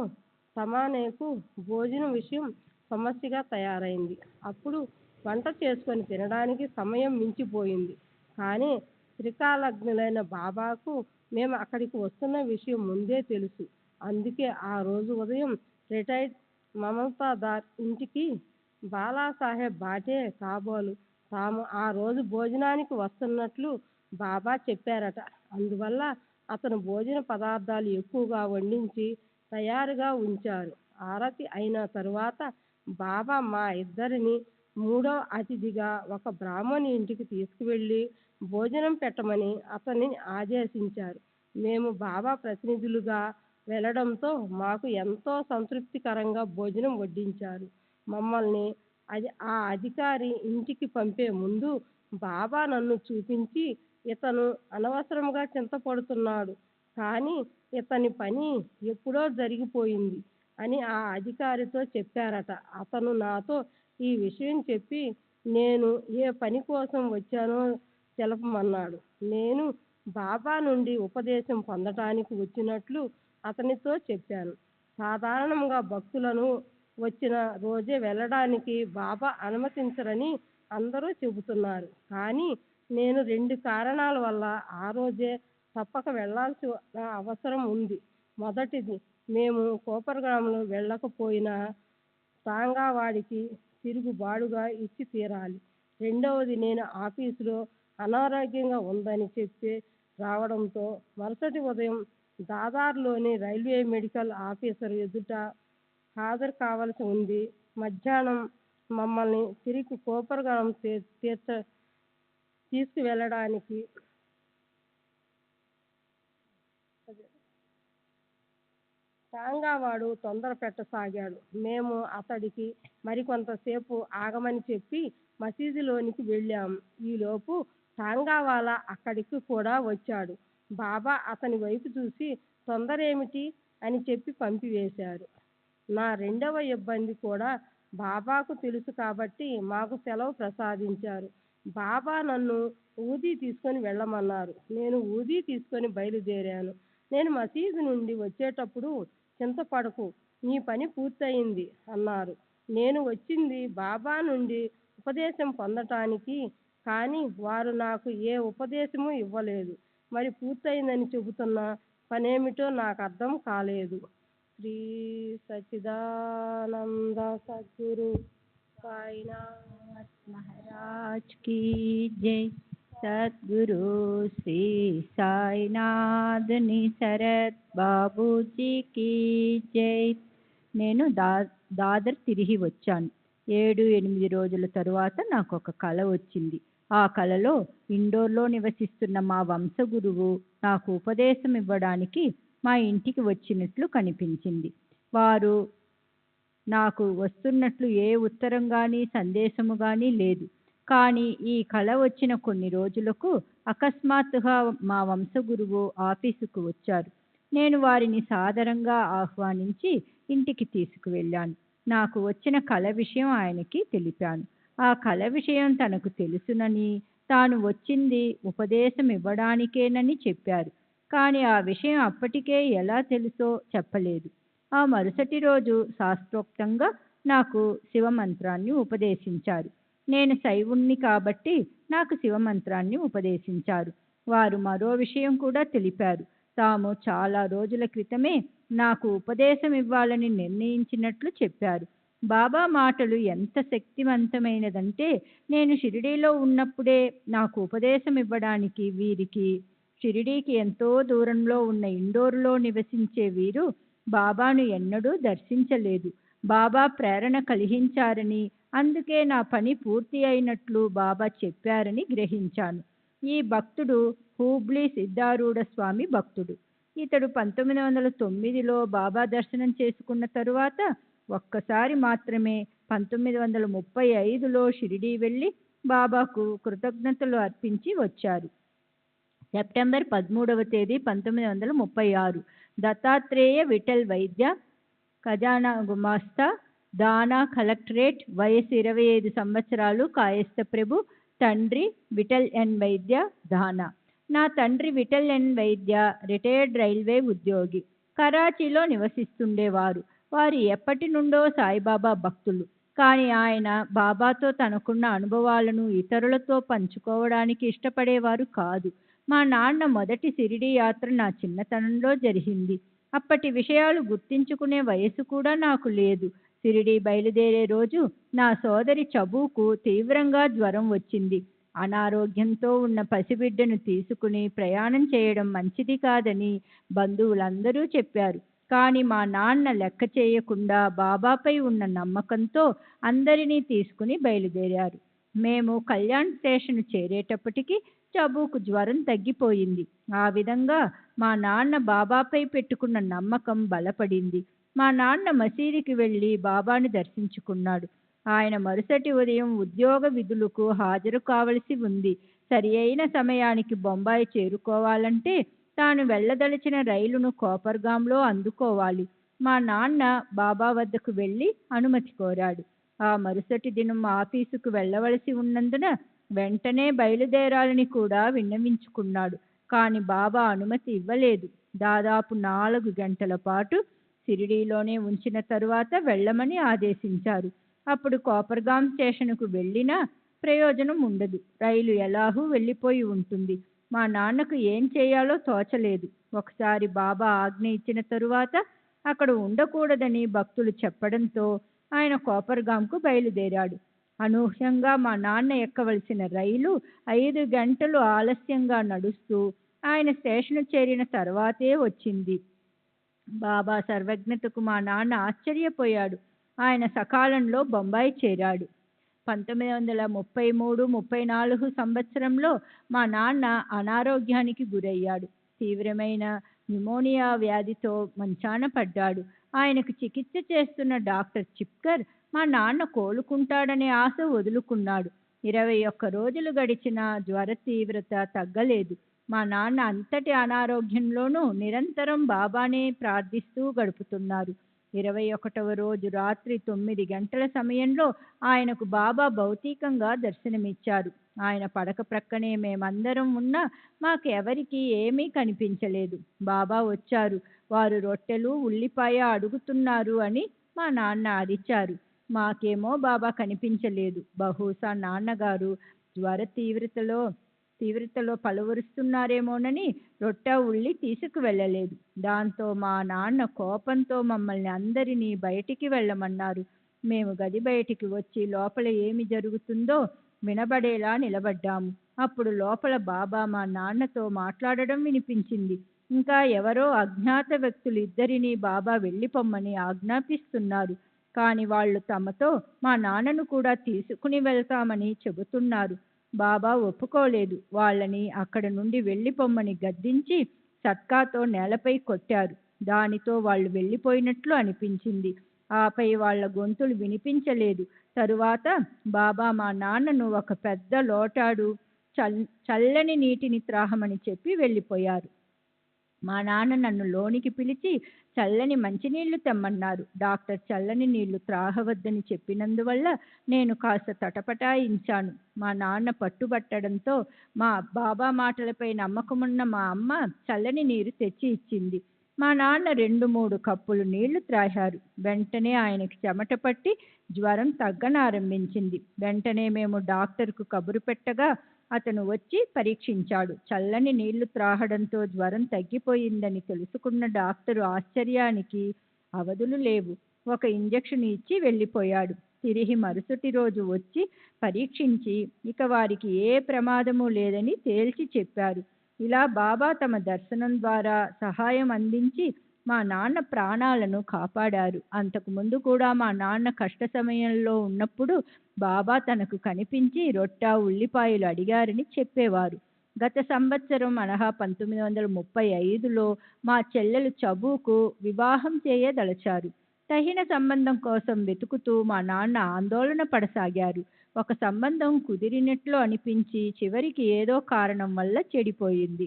తమానేకు భోజనం విషయం సమస్యగా తయారైంది. అప్పుడు వంట చేసుకొని తినడానికి సమయం మించిపోయింది. కానీ త్రికాలజ్ఞులైన బాబాకు మేము అక్కడికి వస్తున్న విషయం ముందే తెలుసు. అందుకే ఆ రోజు ఉదయం రిటైర్డ్ మమతాదార్ ఇంటికి బాలాసాహెబ్ బాటే కాబోలు తాము ఆ రోజు భోజనానికి వస్తున్నట్లు బాబా చెప్పారట. అందువల్ల అతను భోజన పదార్థాలు ఎక్కువగా వండించి తయారుగా ఉంచారు. ఆరతి అయిన తరువాత బాబా మా ఇద్దరిని మూడో అతిథిగా ఒక బ్రాహ్మణి ఇంటికి తీసుకువెళ్ళి భోజనం పెట్టమని అతనిని ఆదేశించారు. మేము బాబా ప్రతినిధులుగా వెళ్ళడంతో మాకు ఎంతో సంతృప్తికరంగా భోజనం వడ్డించారు. మమ్మల్ని ఆ అధికారి ఇంటికి పంపే ముందు బాబా నన్ను చూపించి, ఇతను అనవసరంగా చింతపడుతున్నాడు, కానీ ఇతని పని ఎప్పుడో జరిగిపోయింది అని ఆ అధికారితో చెప్పారట. అతను నాతో ఈ విషయం చెప్పి నేను ఏ పని కోసం వచ్చానో తెలపమన్నాడు. నేను బాబా నుండి ఉపదేశం పొందటానికి వచ్చినట్లు అతనితో చెప్పాను. సాధారణంగా భక్తులను వచ్చిన రోజే వెళ్ళడానికి బాబా అనుమతించరని అందరూ చెబుతున్నారు. కానీ నేను 2 కారణాల వల్ల ఆ రోజే తప్పక వెళ్ళాల్సిన అవసరం ఉంది. మొదటిది, మేము కోపర్గాంలో వెళ్ళకపోయినా టాంగావాడికి తిరుగుబాటుగా ఇచ్చి తీరాలి. రెండవది, నేను ఆఫీసులో అనారోగ్యంగా ఉందని చెప్పి రావడంతో మరుసటి ఉదయం దాదర్లోని రైల్వే మెడికల్ ఆఫీసర్ ఎదుట హాజరు కావలసి ఉంది. మధ్యాహ్నం మమ్మల్ని తిరిగి కోపర్గాం తీసుకువెళ్ళడానికి టాంగావాడు తొందర పెట్టసాగాడు. మేము అతడికి మరికొంతసేపు ఆగమని చెప్పి మసీదులోనికి వెళ్ళాము. ఈలోపు టాంగావాలా అక్కడికి కూడా వచ్చాడు. బాబా అతని వైపు చూసి తొందర ఏమిటి అని చెప్పి పంపివేశారు. నా రెండవ ఇబ్బంది కూడా బాబాకు తెలుసు కాబట్టి మాకు సెలవు ప్రసాదించారు. బాబా నన్ను ఊదీ తీసుకొని వెళ్ళమన్నారు. నేను ఊదీ తీసుకొని బయలుదేరాను. నేను మసీదు నుండి వచ్చేటప్పుడు చింతపడకు, నీ పని పూర్తయింది అన్నారు. నేను వచ్చింది బాబా నుండి ఉపదేశం పొందటానికి, కానీ వారు నాకు ఏ ఉపదేశము ఇవ్వలేదు. మరి పూర్తయిందని చెబుతున్న పనేమిటో నాకు అర్థం కాలేదు. శ్రీ సచ్చిదానంద సద్గురు సాయినాథ్ महाराज की जय। सद्गुरु श्री సాయినాథుని శరత్ బాబూజీ की జై। నేను దాదర్ తిరిగి వచ్చాను. 7-8 రోజుల తరువాత నాకు ఒక కల వచ్చింది. ఆ కలలో ఇండోర్లో నివసిస్తున్న మా వంశగురువు నాకు ఉపదేశం ఇవ్వడానికి మా ఇంటికి వచ్చినట్లు కనిపించింది. వారు నాకు వస్తున్నట్లు ఏ ఉత్తరం కానీ సందేశము కానీ లేదు. కానీ ఈ కల వచ్చిన కొన్ని రోజులకు అకస్మాత్తుగా మా వంశగురువు ఆఫీసుకు వచ్చారు. నేను వారిని సాదరంగా ఆహ్వానించి ఇంటికి తీసుకువెళ్ళాను. నాకు వచ్చిన కల విషయం ఆయనకి తెలిపాను. ఆ కల విషయం తనకు తెలుసునని, తాను వచ్చింది ఉపదేశం ఇవ్వడానికేనని చెప్పారు. కానీ ఆ విషయం అప్పటికే ఎలా తెలుసో చెప్పలేదు. ఆ మరుసటి రోజు శాస్త్రోక్తంగా నాకు శివమంత్రాన్ని ఉపదేశించారు. నేను శైవుణ్ణి కాబట్టి నాకు శివమంత్రాన్ని ఉపదేశించారు. వారు మరో విషయం కూడా తెలిపారు. తాము చాలా రోజుల క్రితమే నాకు ఉపదేశం ఇవ్వాలని నిర్ణయించినట్లు చెప్పారు. బాబా మాటలు ఎంత శక్తివంతమైనదంటే, నేను షిరిడీలో ఉన్నప్పుడే నాకు ఉపదేశం ఇవ్వడానికి వీరికి, షిరిడీకి ఎంతో దూరంలో ఉన్న ఇండోర్లో నివసించే వీరు బాబాను ఎన్నడూ దర్శించలేదు. బాబా ప్రేరణ కలిగించారని, అందుకే నా పని పూర్తి అయినట్లు బాబా చెప్పారని గ్రహించాను. ఈ భక్తుడు హూబ్లీ సిద్ధారూఢ స్వామి భక్తుడు. ఇతడు 1909లో బాబా దర్శనం చేసుకున్న తరువాత ఒక్కసారి మాత్రమే 1935లో షిరిడీ వెళ్ళి బాబాకు కృతజ్ఞతలు అర్పించి వచ్చారు. సెప్టెంబర్ 13వ తేదీ 1936 దత్తాత్రేయ విఠల్ వైద్య, ఖజానా గుమాస్తా, దానా కలెక్టరేట్, వయసు 25 సంవత్సరాలు, కాయస్థ ప్రభు. తండ్రి విఠల్ ఎన్ వైద్య, దానా. నా తండ్రి విఠల్ ఎన్ వైద్య రిటైర్డ్ రైల్వే ఉద్యోగి. కరాచీలో నివసిస్తుండేవారు. వారు ఎప్పటి నుండో సాయిబాబా భక్తులు. కానీ ఆయన బాబాతో తనకున్న అనుభవాలను ఇతరులతో పంచుకోవడానికి ఇష్టపడేవారు కాదు. మా నాన్న మొదటి షిరిడీ యాత్ర నా చిన్నతనంలో జరిగింది. అప్పటి విషయాలు గుర్తించుకునే వయసు కూడా నాకు లేదు. షిరిడీ బయలుదేరే రోజు నా సోదరి చబూకు తీవ్రంగా జ్వరం వచ్చింది. అనారోగ్యంతో ఉన్న పసిబిడ్డను తీసుకుని ప్రయాణం చేయడం మంచిది కాదని బంధువులందరూ చెప్పారు. కానీ మా నాన్న లెక్క చేయకుండా బాబాపై ఉన్న నమ్మకంతో అందరినీ తీసుకుని బయలుదేరారు. మేము కళ్యాణ్ స్టేషన్ చేరేటప్పటికి చబూకు జ్వరం తగ్గిపోయింది. ఆ విధంగా మా నాన్న బాబాపై పెట్టుకున్న నమ్మకం బలపడింది. మా నాన్న మసీదుకి వెళ్ళి బాబాను దర్శించుకున్నాడు. ఆయన మరుసటి ఉదయం ఉద్యోగ విధులకు హాజరు కావలసి ఉంది. సరి అయిన సమయానికి బొంబాయి చేరుకోవాలంటే తాను వెళ్ళదలిచిన రైలును కోపర్గాంలో అందుకోవాలి. మా నాన్న బాబా వద్దకు వెళ్ళి అనుమతి కోరాడు. ఆ మరుసటి దినం ఆఫీసుకు వెళ్ళవలసి ఉన్నందున వెంటనే బయలుదేరాలని కూడా విన్నవించుకున్నాడు. కానీ బాబా అనుమతి ఇవ్వలేదు. దాదాపు 4 గంటల పాటు షిరిడీలోనే ఉంచిన తరువాత వెళ్ళమని ఆదేశించారు. అప్పుడు కోపర్గాం స్టేషన్కు వెళ్ళినా ప్రయోజనం ఉండదు. రైలు ఎలాగూ వెళ్ళిపోయి ఉంటుంది. మా నాన్నకు ఏం చేయాలో తోచలేదు. ఒకసారి బాబా ఆజ్ఞ ఇచ్చిన తరువాత అక్కడ ఉండకూడదని భక్తులు చెప్పడంతో ఆయన కోపర్గాంకు బయలుదేరాడు. అనూహ్యంగా మా నాన్న ఎక్కవలసిన రైలు 5 గంటలు ఆలస్యంగా నడుస్తూ ఆయన స్టేషన్ చేరిన తర్వాతే వచ్చింది. బాబా సర్వజ్ఞతకు మా నాన్న ఆశ్చర్యపోయాడు. ఆయన సకాలంలో బొంబాయి చేరాడు. 1933-34 సంవత్సరంలో మా నాన్న అనారోగ్యానికి గురయ్యాడు. తీవ్రమైన న్యూమోనియా వ్యాధితో మంచాన పడ్డాడు. ఆయనకు చికిత్స చేస్తున్న డాక్టర్ చిప్కర్ మా నాన్న కోలుకుంటాడనే ఆశ వదులుకున్నాడు. 21 రోజులు గడిచినా జ్వర తీవ్రత తగ్గలేదు. మా నాన్న అంతటి అనారోగ్యంలోనూ నిరంతరం బాబానే ప్రార్థిస్తూ గడుపుతున్నారు. 21వ రోజు రాత్రి 9 గంటల సమయంలో ఆయనకు బాబా భౌతికంగా దర్శనమిచ్చారు. ఆయన పడక ప్రక్కనే మేమందరం ఉన్నా మాకెవరికీ ఏమీ కనిపించలేదు. బాబా వచ్చారు. వారు రొట్టెలు, ఉల్లిపాయ అడుగుతున్నారు అని మా నాన్న అరిచారు. మాకేమో బాబా కనిపించలేదు. బహుశా నాన్నగారు జ్వర తీవ్రతలో పలువరుస్తున్నారేమోనని రొట్టె, ఉల్లి తీసుకువెళ్ళలేదు. దాంతో మా నాన్న కోపంతో మమ్మల్ని అందరినీ బయటికి వెళ్ళమన్నారు. మేము గది బయటికి వచ్చి లోపల ఏమి జరుగుతుందో వినబడేలా నిలబడ్డాము. అప్పుడు లోపల బాబా మా నాన్నతో మాట్లాడడం వినిపించింది. ఇంకా ఎవరో అజ్ఞాత వ్యక్తులు ఇద్దరినీ బాబా వెళ్ళిపోమ్మని ఆజ్ఞాపిస్తున్నారు. కానీ వాళ్ళు తమతో మా నాన్నను కూడా తీసుకుని వెళ్తామని చెబుతున్నారు. బాబా ఒప్పుకోలేదు. వాళ్ళని అక్కడ నుండి వెళ్ళిపోమ్మని గద్దించి సట్కాతో నేలపై కొట్టారు. దానితో వాళ్ళు వెళ్ళిపోయినట్లు అనిపించింది. ఆపై వాళ్ళ గొంతులు వినిపించలేదు. తరువాత బాబా మా నాన్నను ఒక పెద్ద లోటాడు చల్లని నీటిని త్రాహమని చెప్పి వెళ్ళిపోయారు. మా నాన్న నన్ను లోనికి పిలిచి చల్లని మంచినీళ్లు తెమ్మన్నారు. డాక్టర్ చల్లని నీళ్లు త్రాగవద్దని చెప్పినందువల్ల నేను కాస్త తటపటాయించాను. మా నాన్న పట్టుబట్టడంతో మా బాబా మాటలపై నమ్మకమున్న మా అమ్మ చల్లని నీరు తెచ్చి ఇచ్చింది. మా నాన్న 2-3 కప్పులు నీళ్లు త్రాగారు. వెంటనే ఆయనకి చెమట పట్టి జ్వరం తగ్గనారంభించింది. వెంటనే మేము డాక్టర్కు కబురు పెట్టగా అతను వచ్చి పరీక్షించాడు. చల్లని నీళ్లు త్రాగడంతో జ్వరం తగ్గిపోయిందని తెలుసుకున్న డాక్టరు ఆశ్చర్యానికి అవధులు లేవు. ఒక ఇంజెక్షన్ ఇచ్చి వెళ్ళిపోయాడు. తిరిగి మరుసటి రోజు వచ్చి పరీక్షించి ఇక వారికి ఏ ప్రమాదము లేదని తేల్చి చెప్పారు. ఇలా బాబా తమ దర్శనం ద్వారా సహాయం అందించి మా నాన్న ప్రాణాలను కాపాడారు. అంతకు ముందు కూడా మా నాన్న కష్ట సమయంలో ఉన్నప్పుడు బాబా తనకు కనిపించి రొట్టె, ఉల్లిపాయలు అడిగారని చెప్పేవారు. గత సంవత్సరం అనగా 1935లో మా చెల్లెలు చబుకు వివాహం చేయదలచారు. తగిన సంబంధం కోసం వెతుకుతూ మా నాన్న ఆందోళన పడసాగారు. ఒక సంబంధం కుదిరినట్లు అనిపించి చివరికి ఏదో కారణం వల్ల చెడిపోయింది.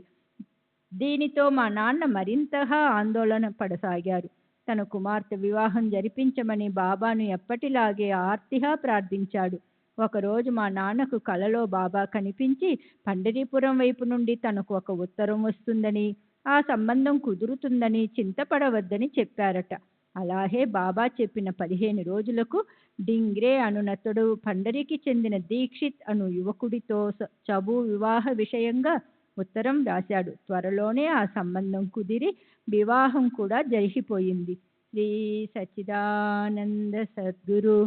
దీనితో మా నాన్న మరింతగా ఆందోళన పడసాగారు. తన కుమార్తె వివాహం జరిపించమని బాబాను ఎప్పటిలాగే ఆర్తిగా ప్రార్థించాడు. ఒకరోజు మా నాన్నకు కలలో బాబా కనిపించి పండరీపురం వైపు నుండి తనకు ఒక ఉత్తరం వస్తుందని, ఆ సంబంధం కుదురుతుందని చింతపడవద్దని చెప్పారట. అలాగే బాబా చెప్పిన 15 రోజులకు డింగ్రే అనునతుడు పండరికి చెందిన దీక్షిత్ అను యువకుడితో చబు వివాహ విషయంగా ఉత్తరం రాశాడు. త్వరలోనే ఆ సంబంధం కుదిరి వివాహం కూడా జరిగిపోయింది. శ్రీ సచ్చిదానంద సద్గురు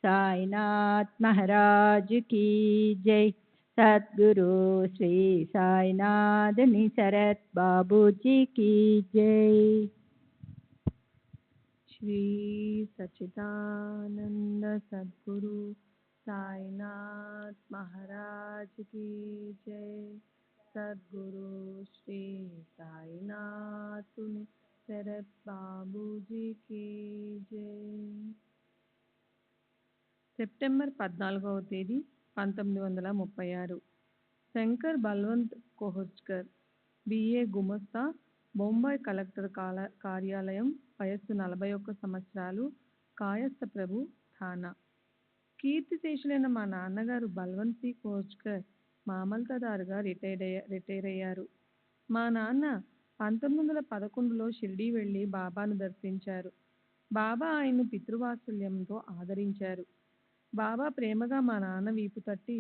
సాయినాథ్ మహారాజ్ కీ జై. సద్గురు శ్రీ సాయినాథ్ నిసరత్ బాబూజీ కీ జై. శ్రీ సచ్చిదానంద సద్గురు సాయినాథ్ మహారాజ్ కీ జై. సద్గురు శ్రీ సాయినాథ్ శరత్ బాబూజీ కీ జై. సెప్టెంబర్ 14వ తేదీ 1936. శంకర్ బల్వంత్ కోహజ్కర్, బిఏ గుమస్తా, బొంబాయి కలెక్టర్ కార్యాలయం, వయస్సు 41 సంవత్సరాలు, కాయస్థ ప్రభు, థానా. కీర్తిశేషులైన మా నాన్నగారు బల్వంత్ సి కోహజ్కర్ మామల్తదారుగా రిటైర్ అయ్యారు. మా నాన్న 1911లో షిర్డీ వెళ్ళి బాబాను దర్శించారు. బాబా ఆయన్ను పితృవాత్సల్యంతో ఆదరించారు. బాబా ప్రేమగా మా నాన్న వీపు తట్టి,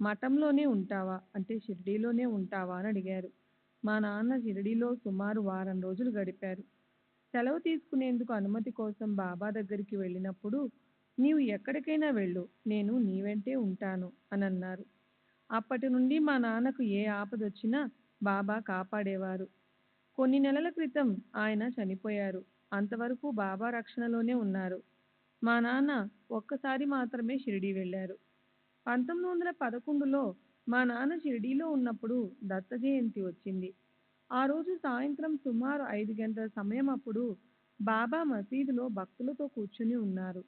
మఠంలోనే ఉంటావా అంటే షిర్డీలోనే ఉంటావా అని అడిగారు. మా నాన్న షిర్డీలో సుమారు వారం రోజులు గడిపారు. సెలవు తీసుకునేందుకు అనుమతి కోసం బాబా దగ్గరికి వెళ్ళినప్పుడు, నీవు ఎక్కడికైనా వెళ్ళు, నేను నీ వెంటే ఉంటాను అని అన్నారు. అప్పటి నుండి మా నాన్నకు ఏ ఆపదొచ్చినా బాబా కాపాడేవారు. కొన్ని నెలల క్రితం ఆయన చనిపోయారు. అంతవరకు బాబా రక్షణలోనే ఉన్నారు. మా నాన్న ఒక్కసారి మాత్రమే షిరిడీ వెళ్ళారు. 1911లో మా నాన్న షిరిడీలో ఉన్నప్పుడు దత్త జయంతి వచ్చింది. ఆ రోజు సాయంత్రం సుమారు 5 గంటల సమయం అప్పుడు బాబా మసీదులో భక్తులతో కూర్చుని ఉన్నారు.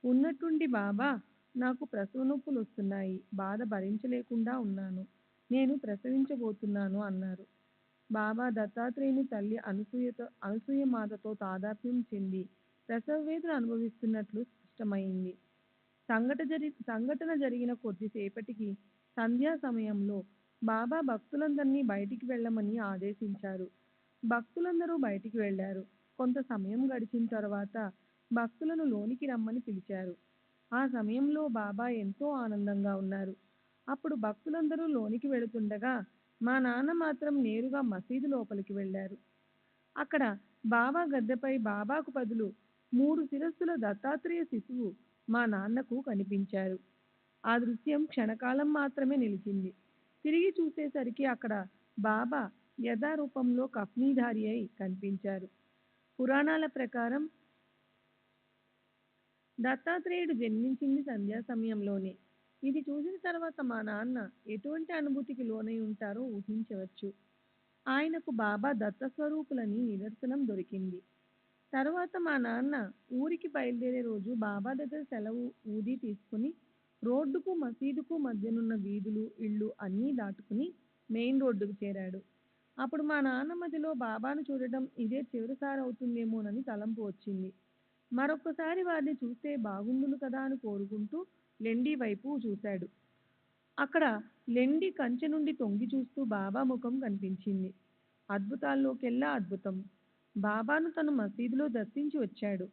ఉన్నట్టుండి బాబా, నాకు ప్రసవ నొప్పులు వస్తున్నాయి, బాధ భరించలేకుండా ఉన్నాను, నేను ప్రసవించబోతున్నాను అన్నారు. బాబా దత్తాత్రేయుని తల్లి అనసూయ మాతతో తాదాత్మ్యం చెంది ప్రసవ వేదన అనుభవిస్తున్నట్లు స్పష్టమైంది. సంఘటన జరిగిన కొద్దిసేపటికి సంధ్యా సమయంలో బాబా భక్తులందరినీ బయటికి వెళ్ళమని ఆదేశించారు. భక్తులందరూ బయటికి వెళ్ళారు. కొంత సమయం గడిచిన తర్వాత భక్తులను లోనికి రమ్మని పిలిచారు. ఆ సమయంలో బాబా ఎంతో ఆనందంగా ఉన్నారు. అప్పుడు భక్తులందరూ లోనికి వెళుతుండగా మా నాన్న మాత్రం నేరుగా మసీదు లోపలికి వెళ్ళారు. అక్కడ బాబా గద్దెపై బాబాకు బదులు 3 శిరస్సుల దత్తాత్రేయ శిశువు మా నాన్నకు కనిపించారు. ఆ దృశ్యం క్షణకాలం మాత్రమే నిలిచింది. తిరిగి చూసేసరికి అక్కడ బాబా యథారూపంలో కఫ్నీధారి అయి కనిపించారు. పురాణాల ప్రకారం దత్తాత్రేయుడు జన్మించింది సంధ్యా సమయంలోనే. ఇది చూసిన తర్వాత మా నాన్న ఎటువంటి అనుభూతికి లోనై ఉంటారో ఊహించవచ్చు. ఆయనకు బాబా దత్తస్వరూపులని నిదర్శనం దొరికింది. తర్వాత మా నాన్న ఊరికి బయలుదేరే రోజు బాబా దగ్గర సెలవు ఊది తీసుకుని రోడ్డుకు మసీదుకు మధ్యనున్న వీధులు ఇళ్ళు అన్నీ దాటుకుని మెయిన్ రోడ్డుకు చేరాడు. అప్పుడు మా నాన్న మదిలో బాబాను చూడటం ఇదే చివరిసారి అవుతుందేమోనని తలంపు వచ్చింది. మరొక్కసారి వారిని చూస్తే బాగుండును కదా అని కోరుకుంటూ లెండి వైపు చూశాడు. అక్కడ లెండి కంచె నుండి తొంగి చూస్తూ బాబా ముఖం కనిపించింది. అద్భుతాల్లోకెల్లా అద్భుతం. బాబాను తను మసీదులో దర్శించి వచ్చాడు.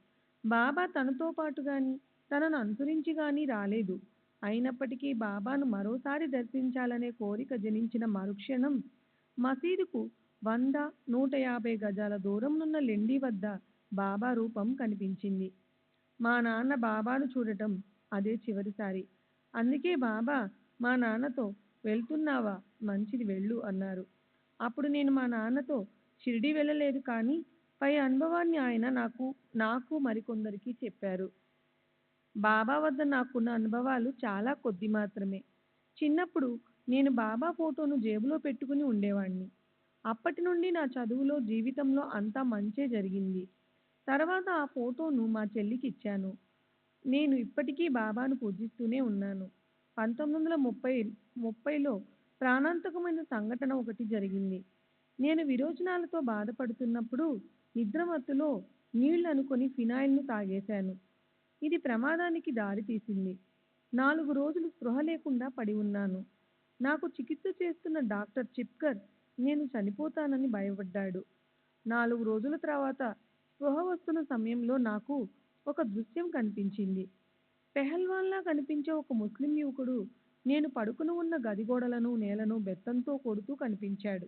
బాబా తనతో పాటు గాని తనను అనుసరించి గాని రాలేదు. అయినప్పటికీ బాబాను మరోసారి దర్శించాలనే కోరిక జనించిన మరుక్షణం మసీదుకు 100-150 గజాల దూరంనున్న లెండి వద్ద బాబా రూపం కనిపించింది. మా నాన్న బాబాను చూడటం అదే చివరిసారి. అందుకే బాబా మా నాన్నతో వెళ్తున్నావా, మంచిది వెళ్ళు అన్నారు. అప్పుడు నేను మా నాన్నతో షిరిడి వెళ్ళలేదు, కానీ పై అనుభవాన్ని ఆయన నాకు మరికొందరికి చెప్పారు. బాబా వద్ద నాకున్న అనుభవాలు చాలా కొద్ది మాత్రమే. చిన్నప్పుడు నేను బాబా ఫోటోను జేబులో పెట్టుకుని ఉండేవాణ్ణి. అప్పటి నుండి నా చదువులో జీవితంలో అంతా మంచే జరిగింది. తర్వాత ఆ ఫోటోను మా చెల్లికి ఇచ్చాను. నేను ఇప్పటికీ బాబాను పూజిస్తూనే ఉన్నాను. 1930లో ప్రాణాంతకమైన సంఘటన ఒకటి జరిగింది. నేను విరోచనాలతో బాధపడుతున్నప్పుడు నిద్రమత్తులో నీళ్లు అనుకొని ఫినాయిల్ను తాగేశాను. ఇది ప్రమాదానికి దారితీసింది. 4 రోజులు స్పృహ లేకుండా పడి ఉన్నాను. నాకు చికిత్స చేస్తున్న డాక్టర్ చిప్కర్ నేను చనిపోతానని భయపడ్డాడు. 4 రోజుల తర్వాత స్పృహ వస్తున్న సమయంలో నాకు ఒక దృశ్యం కనిపించింది. పెహల్వాన్లా కనిపించే ఒక ముస్లిం యువకుడు నేను పడుకుని ఉన్న గది గోడలను నేలను బెత్తంతో కొడుతూ కనిపించాడు.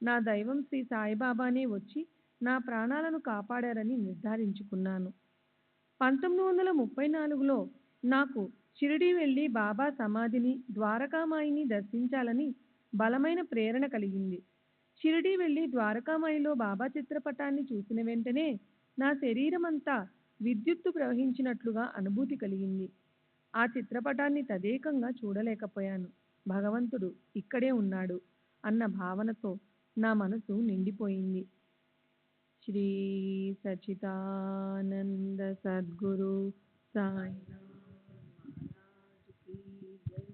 నా దైవం శ్రీ సాయిబాబానే వచ్చి నా ప్రాణాలను కాపాడారని నిర్ధారించుకున్నాను. 1934లో నాకు షిరిడీ వెళ్ళి బాబా సమాధిని, ద్వారకామాయిని దర్శించాలని బలమైన ప్రేరణ కలిగింది. షిరిడీ వెళ్ళి ద్వారకామాయిలో బాబా చిత్రపటాన్ని చూసిన వెంటనే నా శరీరమంతా విద్యుత్తు ప్రవహించినట్లుగా అనుభూతి కలిగింది. ఆ చిత్రపటాన్ని తదేకంగా చూడలేకపోయాను. భగవంతుడు ఇక్కడే ఉన్నాడు అన్న భావనతో నా మనసు నిండిపోయింది. శ్రీ సచిదానంద సద్గురు సాయినాథ్ మహారాజ్ కీ జై.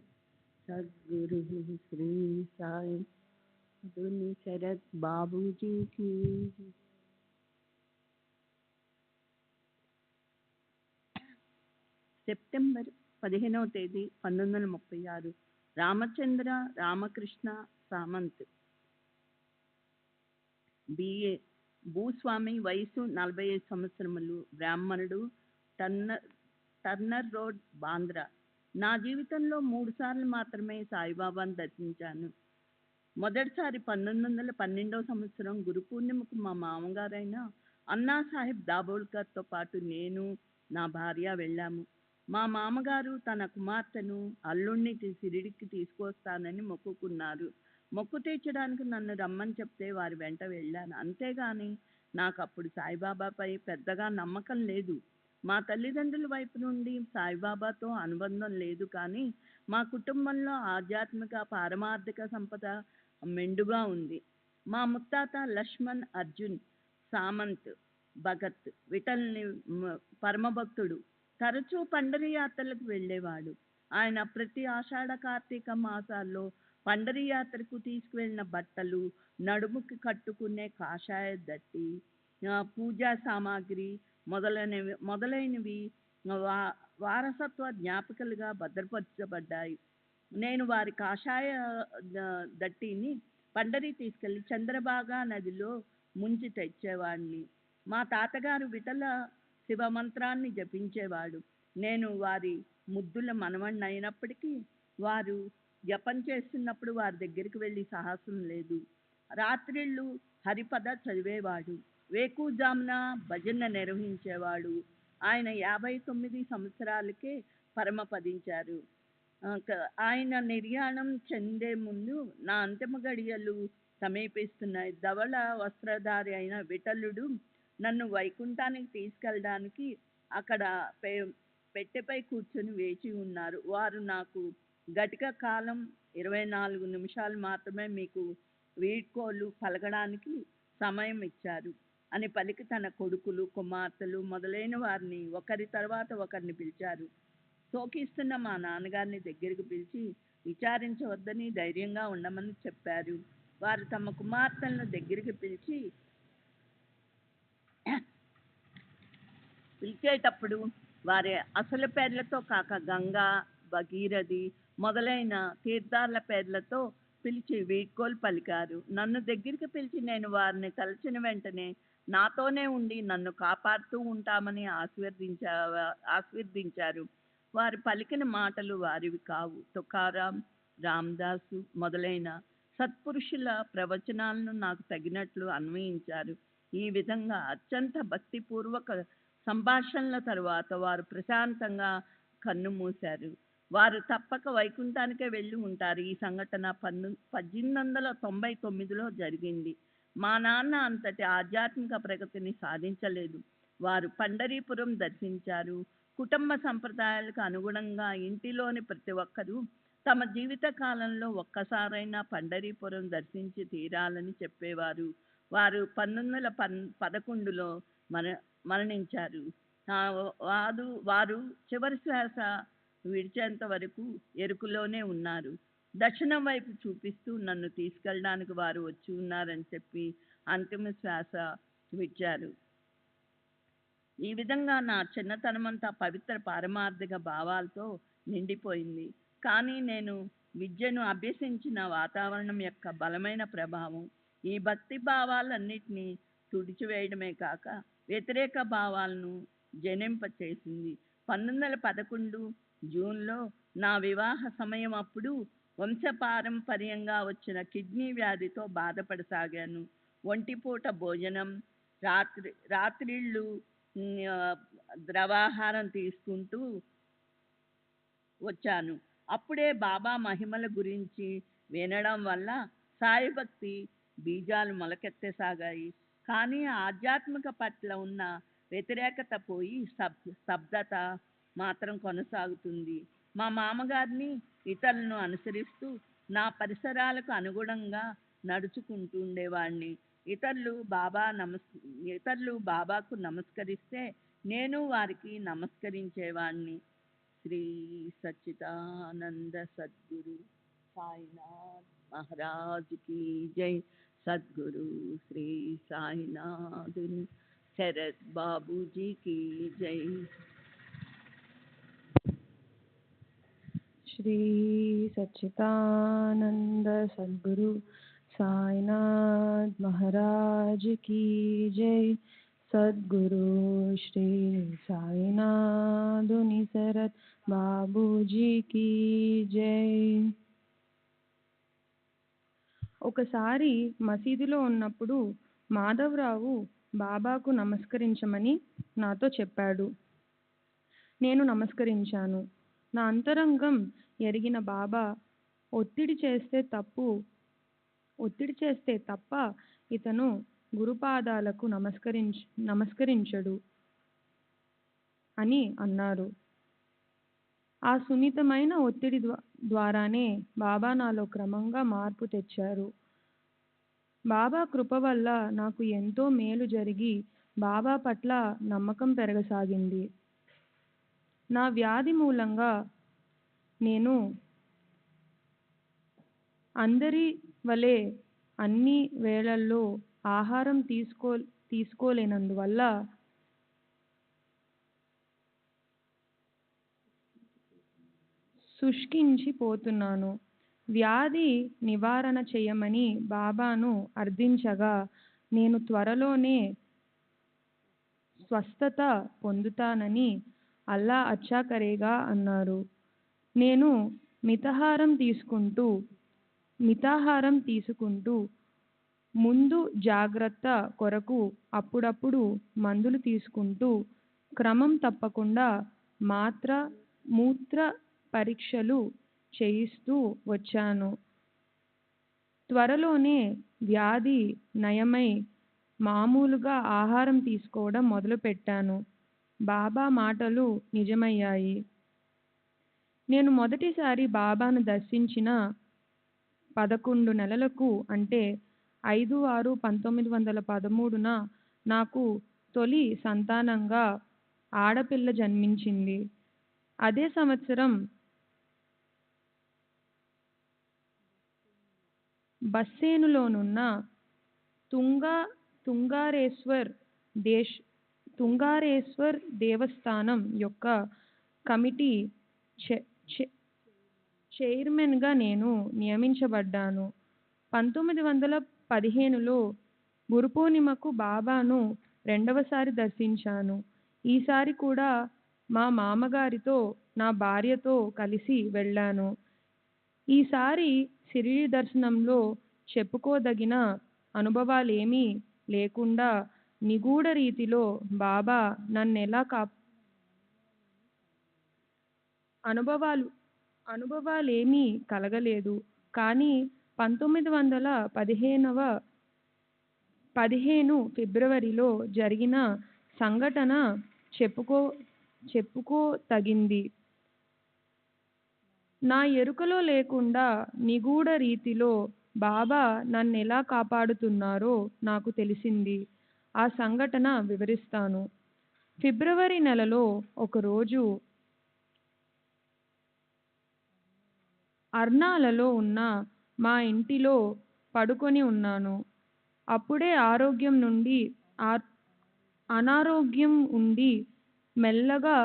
సద్గురు శ్రీ సాయి దుని శరత్ బాబూజీ కీ జై. సెప్టెంబర్ 15వ తేదీ 1936 రామచంద్ర రామకృష్ణ సామంత్, బిఏ, భూస్వామి, వయసు 45 సంవత్సరములు, బ్రాహ్మణుడు, టర్నర్ రోడ్, బాంద్రా. నా జీవితంలో 3 సార్లు మాత్రమే సాయిబాబాను దర్శించాను. మొదటిసారి 1912వ సంవత్సరం గురు పూర్ణిమకు మా మామగారైన అన్నా సాహెబ్ దాబోల్కర్తో పాటు నేను, నా భార్య వెళ్ళాము. మా మామగారు తన కుమార్తెను, అల్లుణ్ణి షిరిడికి తీసుకొస్తానని మొక్కుకున్నారు. మొక్కు తీర్చడానికి నన్ను రమ్మని చెప్తే వారి వెంట వెళ్ళాను. అంతేగాని నాకు అప్పుడు సాయిబాబాపై పెద్దగా నమ్మకం లేదు. మా తల్లిదండ్రుల వైపు నుండి సాయిబాబాతో అనుబంధం లేదు, కానీ మా కుటుంబంలో ఆధ్యాత్మిక పారమార్థిక సంపద మెండుగా ఉంది. మా ముత్తాత లక్ష్మణ్ అర్జున్ సామంత్ భగత్ విఠల్ని పరమభక్తుడు. తరచూ పండరి యాత్రలకు వెళ్ళేవాడు. ఆయన ప్రతి ఆషాఢ కార్తీక మాసాల్లో పండరి యాత్రకు తీసుకువెళ్ళిన బట్టలు, నడుముకి కట్టుకునే కాషాయ దట్టి, పూజా సామాగ్రి మొదలైనవి వారసత్వ జ్ఞాపికలుగా భద్రపరచబడ్డాయి. నేను వారి కాషాయ దట్టిని పండరి తీసుకెళ్లి చంద్రభాగా నదిలో ముంచి తెచ్చేవాడిని. మా తాతగారు విఠల శివమంత్రాన్ని జపించేవాడు. నేను వారి ముద్దుల మనవణ్ణి అయినప్పటికీ వారు జపం చేస్తున్నప్పుడు వారి దగ్గరికి వెళ్ళి సాహసం లేదు. రాత్రిళ్ళు హరిపద చదివేవాడు. వేకుజామున భజన నిర్వహించేవాడు. ఆయన 59 సంవత్సరాలకే పరమపదించారు. ఆయన నిర్యాణం చెందే ముందు నా అంతిమ గడియలు సమీపిస్తున్నాయి. ధవళ వస్త్రధారి అయిన విఠలుడు నన్ను వైకుంఠానికి తీసుకెళ్ళడానికి అక్కడ పెట్టెపై కూర్చొని వేచి ఉన్నారు. వారు నాకు గటిక కాలం 24 నిమిషాలు మాత్రమే మీకు వీడ్కోలు పలకడానికి సమయం ఇచ్చారు అని పలికి తన కొడుకులు, కుమార్తెలు మొదలైన వారిని ఒకరి తర్వాత ఒకరిని పిలిచారు. శోకిస్తున్న మా నాన్నగారిని దగ్గరికి పిలిచి విచారించవద్దని, ధైర్యంగా ఉండమని చెప్పారు. వారు తమ కుమార్తెలను దగ్గరికి పిలిచేటప్పుడు వారి అసలు పేర్లతో కాక గంగా, భగీరథి మొదలైన తీర్థాల పేర్లతో పిలిచి వీడ్కోలు పలికారు. నన్ను దగ్గరికి పిలిచి నేను వారిని తలచిన వెంటనే నాతోనే ఉండి నన్ను కాపాడుతూ ఉంటామని ఆశీర్వదించారు. వారు పలికిన మాటలు వారివి కావు. తుకారాం, రామదాసు మొదలైన సత్పురుషుల ప్రవచనాలను నాకు తగినట్లు అన్వయించారు. ఈ విధంగా అత్యంత భక్తిపూర్వక సంభాషణల తరువాత వారు ప్రశాంతంగా కన్ను మూశారు. వారు తప్పక వైకుంఠానికే వెళ్ళి ఉంటారు. ఈ సంఘటన 1899లో జరిగింది. మా నాన్న అంతటి ఆధ్యాత్మిక ప్రగతిని సాధించలేదు. వారు పండరీపురం దర్శించారు. కుటుంబ సంప్రదాయాలకు అనుగుణంగా ఇంటిలోని ప్రతి ఒక్కరూ తమ జీవిత కాలంలో ఒక్కసారైనా పండరీపురం దర్శించి తీరాలని చెప్పేవారు. వారు 1911లో మరణించారు. వారు చివరి శ్వాస విడిచేంత వరకు ఎరుకులోనే ఉన్నారు. దక్షిణం వైపు చూపిస్తూ నన్ను తీసుకెళ్ళడానికి వారు వచ్చి ఉన్నారని చెప్పి అంతిమ శ్వాస విడిచారు. ఈ విధంగా నా చిన్నతనమంతా పవిత్ర పారమార్థిక భావాలతో నిండిపోయింది. కానీ నేను విద్యను అభ్యసించిన వాతావరణం యొక్క బలమైన ప్రభావం ఈ భక్తి భావాలన్నిటినీ తుడిచివేయడమే కాక వ్యతిరేక భావాలను జనింపచేసింది. 1911 జూన్లో నా వివాహ సమయం అప్పుడు వంశపారంపర్యంగా వచ్చిన కిడ్నీ వ్యాధితో బాధపడసాగాను. ఒంటిపూట భోజనం, రాత్రిళ్ళు ద్రవాహారం తీసుకుంటూ వచ్చాను. అప్పుడే బాబా మహిమల గురించి వినడం వల్ల సాయి భక్తి బీజాలు మొలకెత్తసాగాయి. కానీ ఆధ్యాత్మిక పట్ల ఉన్న వ్యతిరేకత పోయి స్తబ్దత మాత్రం కొనసాగుతుంది. మా మామగారిని ఇతరులను అనుసరిస్తూ నా పరిసరాలకు అనుగుణంగా నడుచుకుంటూ ఉండేవాడిని. ఇతరులు బాబాకు నమస్కరిస్తే నేను వారికి నమస్కరించేవాడిని. శ్రీ సచ్చిదానంద సద్గురు సాయినాథ్ మహారాజ్ की जय. सद्गुरु श्री साईनाथ शरद बाबू जी की जय. श्री सच्चिदानंद सद्गुरु साईनाथ महाराज की जय. सद्गुरु श्री साईनाथ शरद बाबू जी की जय. ఒకసారి మసీదులో ఉన్నప్పుడు మాధవరావు బాబాకు నమస్కరించమని నాతో చెప్పాడు. నేను నమస్కరించాను. నా అంతరంగం ఎరిగిన బాబా ఒత్తిడి చేస్తే తప్ప ఇతను గురుపాదాలకు నమస్కరించడు అని అన్నారు. ఆ సున్నితమైన ఒత్తిడి ద్వారానే బాబా నాలో క్రమంగా మార్పు తెచ్చారు. బాబా కృప వల్ల నాకు ఎంతో మేలు జరిగి బాబా పట్ల నమ్మకం పెరగసాగింది. నా వ్యాధి మూలంగా నేను అందరి వలె అన్ని వేళల్లో ఆహారం తీసుకోలేనందువల్ల శుష్కించిపోతున్నాను. వ్యాధి నివారణ చేయమని బాబాను అర్థించగా నేను త్వరలోనే స్వస్థత పొందుతానని అల్లా అచ్చా కరేగా అన్నారు. నేను మితాహారం తీసుకుంటూ ముందు జాగ్రత్త కొరకు అప్పుడప్పుడు మందులు తీసుకుంటూ క్రమం తప్పకుండా మూత్ర పరీక్షలు చేయిస్తూ వచ్చాను. త్వరలోనే వ్యాధి నయమై మామూలుగా ఆహారం తీసుకోవడం మొదలుపెట్టాను. బాబా మాటలు నిజమయ్యాయి. నేను మొదటిసారి బాబాను దర్శించిన 11 నెలలకు అంటే 5/6/1913న నాకు తొలి సంతానంగా ఆడపిల్ల జన్మించింది. అదే సంవత్సరం బస్సేనులోనున్న తుంగారేశ్వర్ దేవస్థానం యొక్క కమిటీ చైర్మన్గా నేను నియమించబడ్డాను. 1915లో గురుపూర్ణిమకు బాబాను రెండవసారి దర్శించాను. ఈసారి కూడా మా మామగారితో నా భార్యతో కలిసి వెళ్ళాను. ఈసారి షిరిడీ దర్శనంలో చెప్పుకోదగిన అనుభవాలేమీ లేకుండా నిగూఢ రీతిలో బాబా నన్నెలా అనుభవాలేమీ కలగలేదు. కానీ 1915 ఫిబ్రవరిలో జరిగిన సంఘటన చెప్పుకోతగింది. నా ఎరుకలో లేకుండా నిగూఢ రీతిలో బాబా నన్నెలా కాపాడుతున్నారో నాకు తెలిసింది. ఆ సంఘటన వివరిస్తాను. ఫిబ్రవరి నెలలో ఒకరోజు అర్నాలలో ఉన్న మా ఇంటిలో పడుకొని ఉన్నాను. అప్పుడే అనారోగ్యం ఉండి మెల్లగా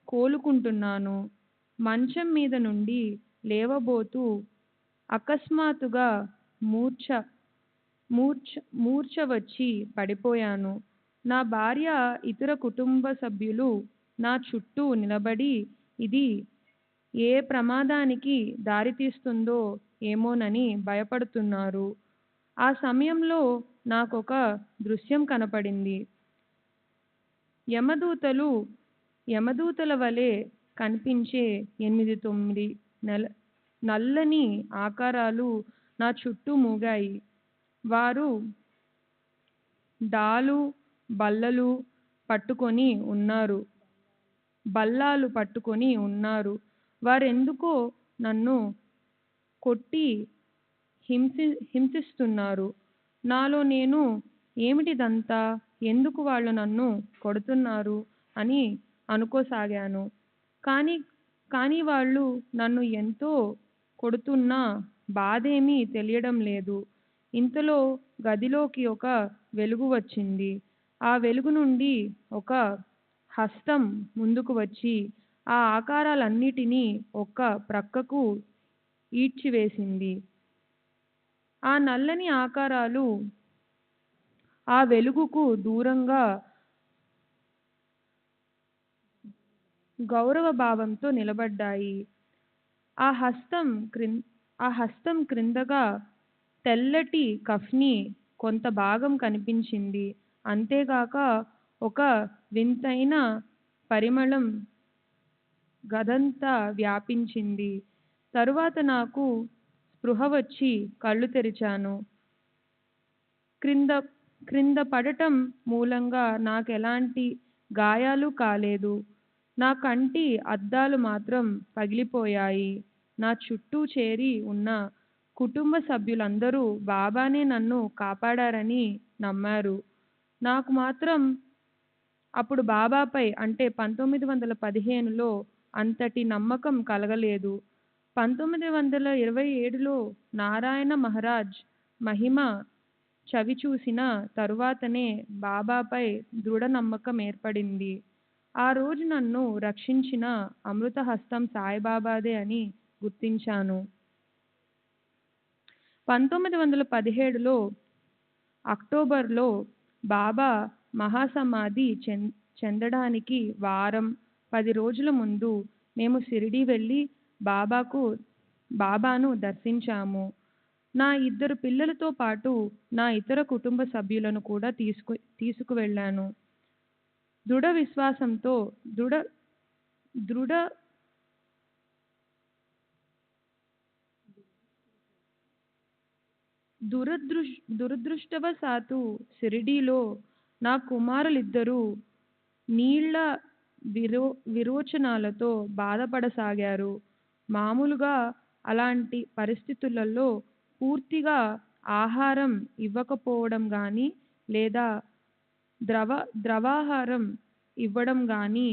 కోలుకుంటున్నాను. మంచం మీద నుండి లేవబోతూ అకస్మాత్తుగా మూర్ఛ వచ్చి పడిపోయాను. నా భార్య, ఇతర కుటుంబ సభ్యులు నా చుట్టూ నిలబడి ఇది ఏ ప్రమాదానికి దారితీస్తుందో ఏమోనని భయపడుతున్నారు. ఆ సమయంలో నాకొక దృశ్యం కనపడింది. యమదూతల వలె కనిపించే 8-9 నల్లని ఆకారాలు నా చుట్టూ మూగాయి. వారు డాలు, బల్లాలు పట్టుకొని ఉన్నారు. వారెందుకో నన్ను కొట్టి హింసిస్తున్నారు. నాలో నేను ఏమిటిదంతా, ఎందుకు వాళ్ళు నన్ను కొడుతున్నారు అని అనుకోసాగాను. కానీ వాళ్ళు నన్ను ఎంతో కొడుతున్నా బాధేమీ తెలియడం లేదు. ఇంతలో గదిలోకి ఒక వెలుగు వచ్చింది. ఆ వెలుగు నుండి ఒక హస్తం ముందుకు వచ్చి ఆ ఆకారాలన్నిటినీ ఒక ప్రక్కకు ఈడ్చివేసింది. ఆ నల్లని ఆకారాలు ఆ వెలుగుకు దూరంగా గౌరవభావంతో నిలబడ్డాయి. ఆ హస్తం క్రిందగా తెల్లటి కఫ్నీ కొంత భాగం కనిపించింది. అంతేగాక ఒక వింతైన పరిమళం గదంతా వ్యాపించింది. తరువాత నాకు స్పృహ వచ్చి కళ్ళు తెరిచాను. క్రింద పడటం మూలంగా నాకెలాంటి గాయాలు కాలేదు. నా కంటి అద్దాలు మాత్రం పగిలిపోయాయి. నా చుట్టూ చేరి ఉన్న కుటుంబ సభ్యులందరూ బాబానే నన్ను కాపాడారని నమ్మారు. నాకు మాత్రం అప్పుడు బాబాపై అంటే 1915లో అంతటి నమ్మకం కలగలేదు. 1927లో నారాయణ మహారాజ్ మహిమ చవిచూసిన తరువాతనే బాబాపై దృఢ నమ్మకం ఏర్పడింది. ఆ రోజు నన్ను రక్షించిన అమృతహస్తం సాయిబాబాదే అని గుర్తించాను. 1917లో అక్టోబర్లో బాబా మహాసమాధి చెందడానికి వారం 10 రోజుల ముందు మేము షిరిడీ వెళ్ళి బాబాను దర్శించాము. నా 2 పిల్లలతో పాటు నా ఇతర కుటుంబ సభ్యులను కూడా తీసుకువెళ్ళాను. దృఢ విశ్వాసంతో దురదృష్టవశాత్తు షిరిడీలో నా కుమారులిద్దరూ నీళ్ల విరోచనాలతో బాధపడసాగారు. మామూలుగా అలాంటి పరిస్థితులలో పూర్తిగా ఆహారం ఇవ్వకపోవడం గానీ లేదా ద్రవాహారం ఇవ్వడం గానీ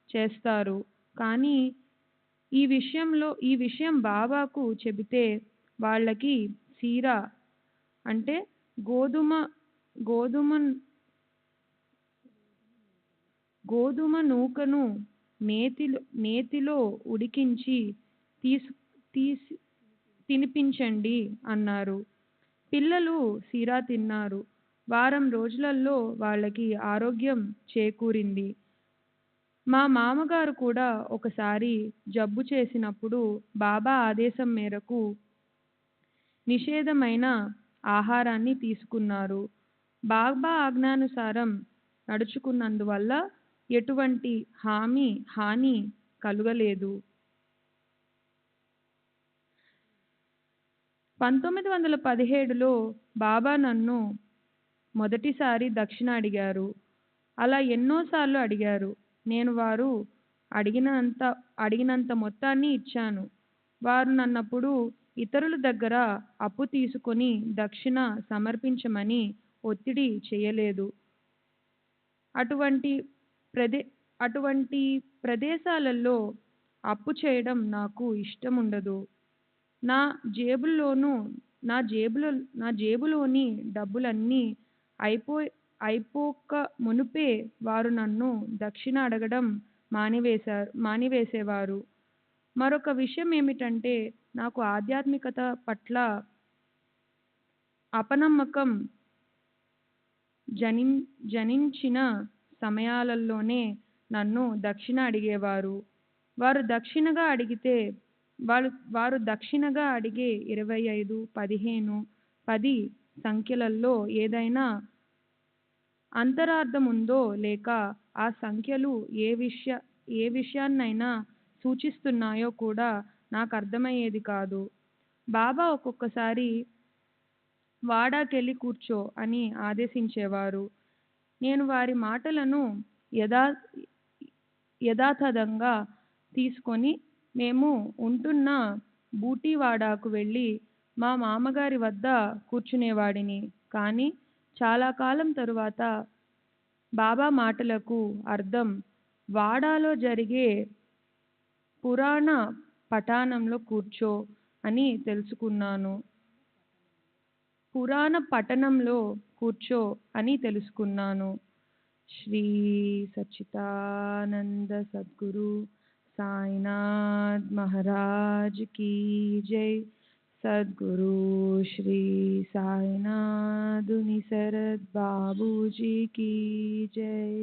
చేస్తారు. కానీ ఈ విషయం బాబాకు చెబితే వాళ్ళకి సీరా అంటే గోధుమ నూకను నేతిలో ఉడికించి తినిపించండి అన్నారు. పిల్లలు సీరా తిన్నారు. వారం రోజులలో వాళ్ళకి ఆరోగ్యం చేకూరింది. మా మామగారు కూడా ఒకసారి జబ్బు చేసినప్పుడు బాబా ఆదేశం మేరకు నిషేధమైన ఆహారాన్ని తీసుకున్నారు. బాబా ఆజ్ఞానుసారం నడుచుకున్నందువల్ల ఎటువంటి హాని కలుగలేదు. 1917లో బాబా నన్ను మొదటిసారి దక్షిణ అడిగారు. అలా ఎన్నోసార్లు అడిగారు. నేను వారు అడిగినంత మొత్తాన్ని ఇచ్చాను. వారు నన్నప్పుడు ఇతరుల దగ్గర అప్పు తీసుకొని దక్షిణ సమర్పించమని ఒత్తిడి చేయలేదు. అటువంటి ప్రదేశాలలో అప్పు చేయడం నాకు ఇష్టముండదు. నా జేబులోని డబ్బులన్నీ అయిపోక మునుపే వారు నన్ను దక్షిణ అడగడం మానివేసేవారు. మరొక విషయం ఏమిటంటే నాకు ఆధ్యాత్మికత పట్ల అపనమ్మకం జనించిన సమయాలలోనే నన్ను దక్షిణ అడిగేవారు. వారు దక్షిణగా అడిగే 25, 15, 10 సంఖ్యలలో ఏదైనా అంతరార్థముందో లేక ఆ సంఖ్యలు ఏ విషయాన్నైనా సూచిస్తున్నాయో కూడా నాకు అర్థమయ్యేది కాదు. బాబా ఒక్కొక్కసారి వాడాకెళ్ళి కూర్చో అని ఆదేశించేవారు. నేను వారి మాటలను యథాతథంగా తీసుకొని మేము ఉంటున్న బూటీవాడాకు వెళ్ళి మా మామగారి వద్ద కూర్చునేవాడిని. కానీ చాలా కాలం తరువాత బాబా మాటలకు అర్థం వాడాలో జరిగే పురాణ పఠనంలో కూర్చో అని తెలుసుకున్నాను. శ్రీ సచ్చిదానంద సద్గురు సాయినాథ్ మహారాజ్ కీ జై. సద్గురు శ్రీ సాయినాథుని శరత్ బాబూజీ కీ జై.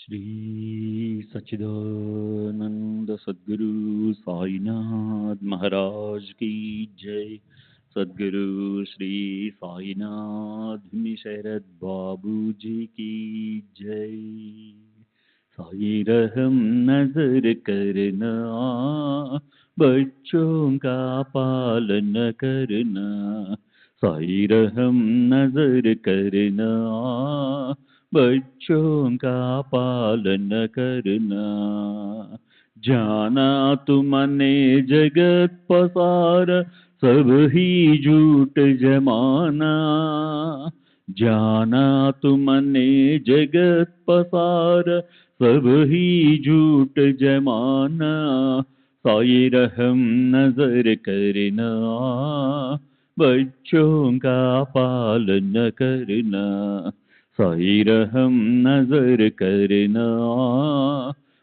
श्री सच्चिदानंद सद्गुरु साईनाथ महाराज की जय। सद्गुरु श्री साईनाथ शरद बाबू जी की जय। साई रहम नजर करना, बच्चों का पालन करना। साई रहम नजर करना, बच्चों का पालन करना। जाना तुमने जगत पसार, सब ही झूठ जमाना। जाना तुमने जगत पसार, सब ही झूठ जमाना। साई रहम नजर करना, बच्चों का पालन करना। साई रहम नजर करना,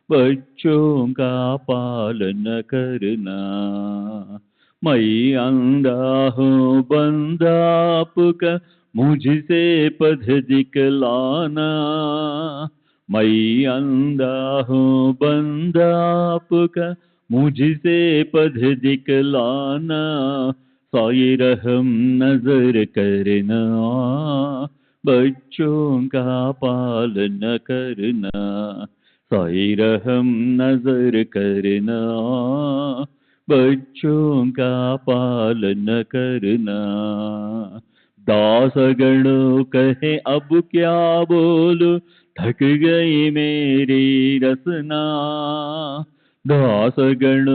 बच्चों का पालन करना। मैं अंधा हूँ बंदा आपका, मुझसे पथ दिखलाना। मैं अंधा हूँ बंदा आपका, मुझसे पथ दिखलाना। साई रहम नजर करना, बच्चों का पालन करना। साई रहम नजर करना, बच्चों का पालन करना। दास गण कहे अब क्या बोलूं, थक गई मेरी रसना। दास गण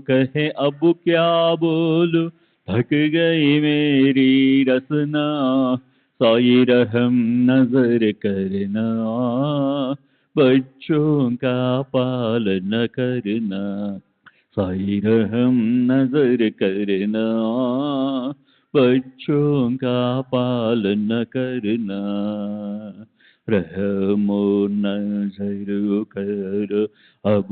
कहे अब क्या बोलूं, थक गई मेरी रसना। साई रहम नजर करना, बच्चों का पालन करना। साई रहम नजर करना, बच्चों का पालन करना। रहमो नजर करो अब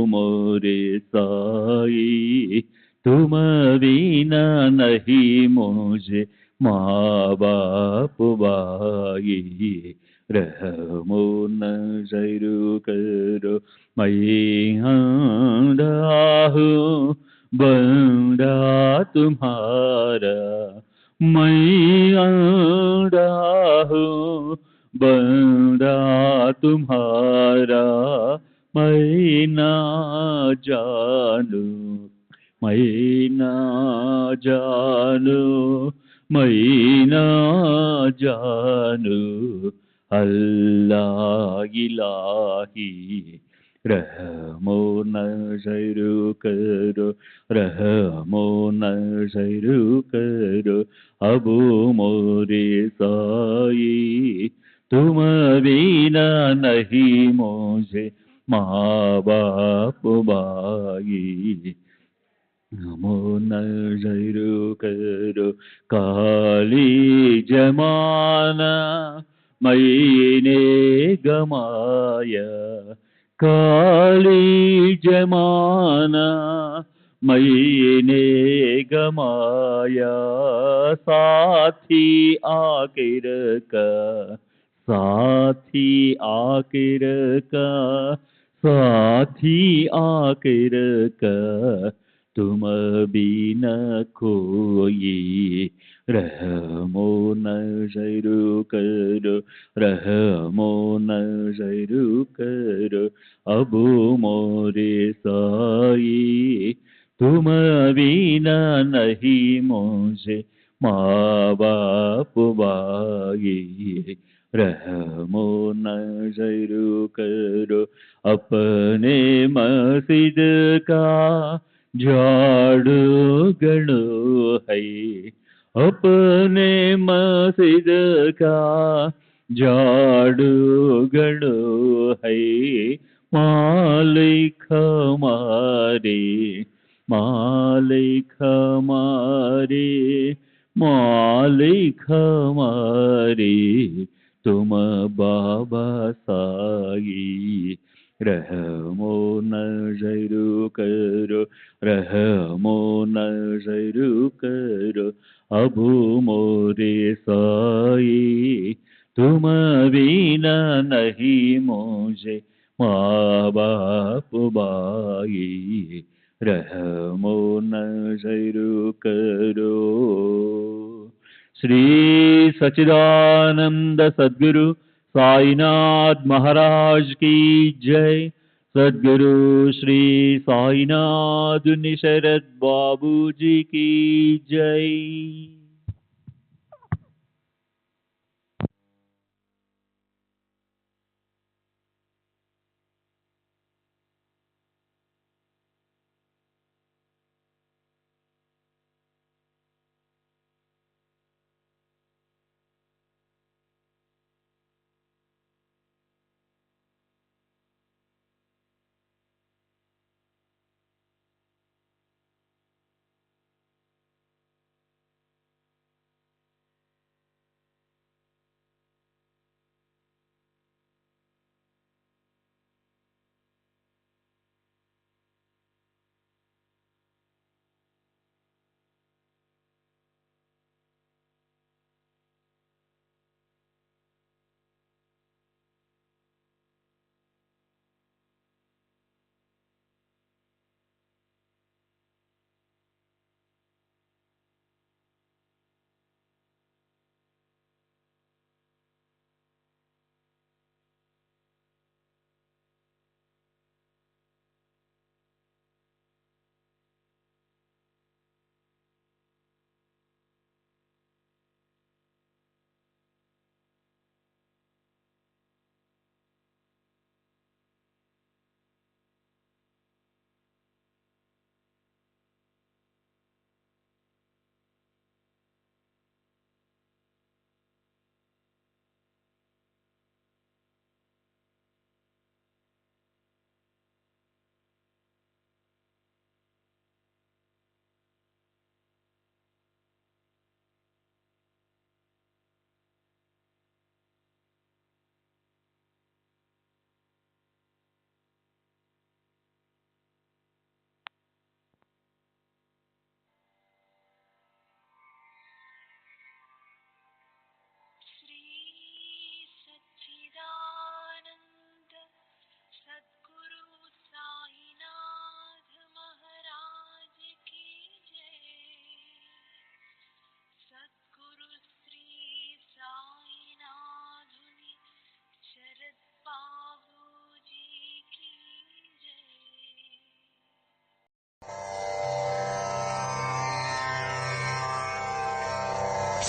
मोरे साई, तुम बिना नहीं मुझे माँ बाप भाई। रहमो नजर करो मैं अंधा हूँ बंदा तुम्हारा। मैं अंधा हूँ बंदा तुम्हारा। मैं ना जानू, मैं ना जानू, मैं ना जानू अल्लाह इलाही। रहमो नजर करो, रहमो नजर करो अब मोरे साई, तुम बिना नहीं मुझे माँ बाप भाई। नमो नजर करो काली जमाना, मैंने गमाया। काली जमाना मैंने गमाया। साथी आखिर का, साथी आखिर का, साथी आखिर का, तुम बिना कोई। रहमो नजर करो, रहमो नजर करो अब मोरे साई, तुम बिना नहीं मुझे माँ बाप भाई। रहमो नजर करो अपने मस्जिद का झाड़ू गणो है। अपने मस्जिद का झाड़ू गणो है। मालिक हमारे, मालिक हमारे, मालिक हमारे, तुम बाबा साई। रहमो नजर करो, रहमो नजर करो अब मोरे साई, तुम बिना नहीं मुझे माँ बाप बाई रहमो नजर करो। श्री सच्चिदानंद सद्गुरु साईनाथ महाराज की जय। सद्गुरु श्री साईनाथ निशरद बाबू जी की जय।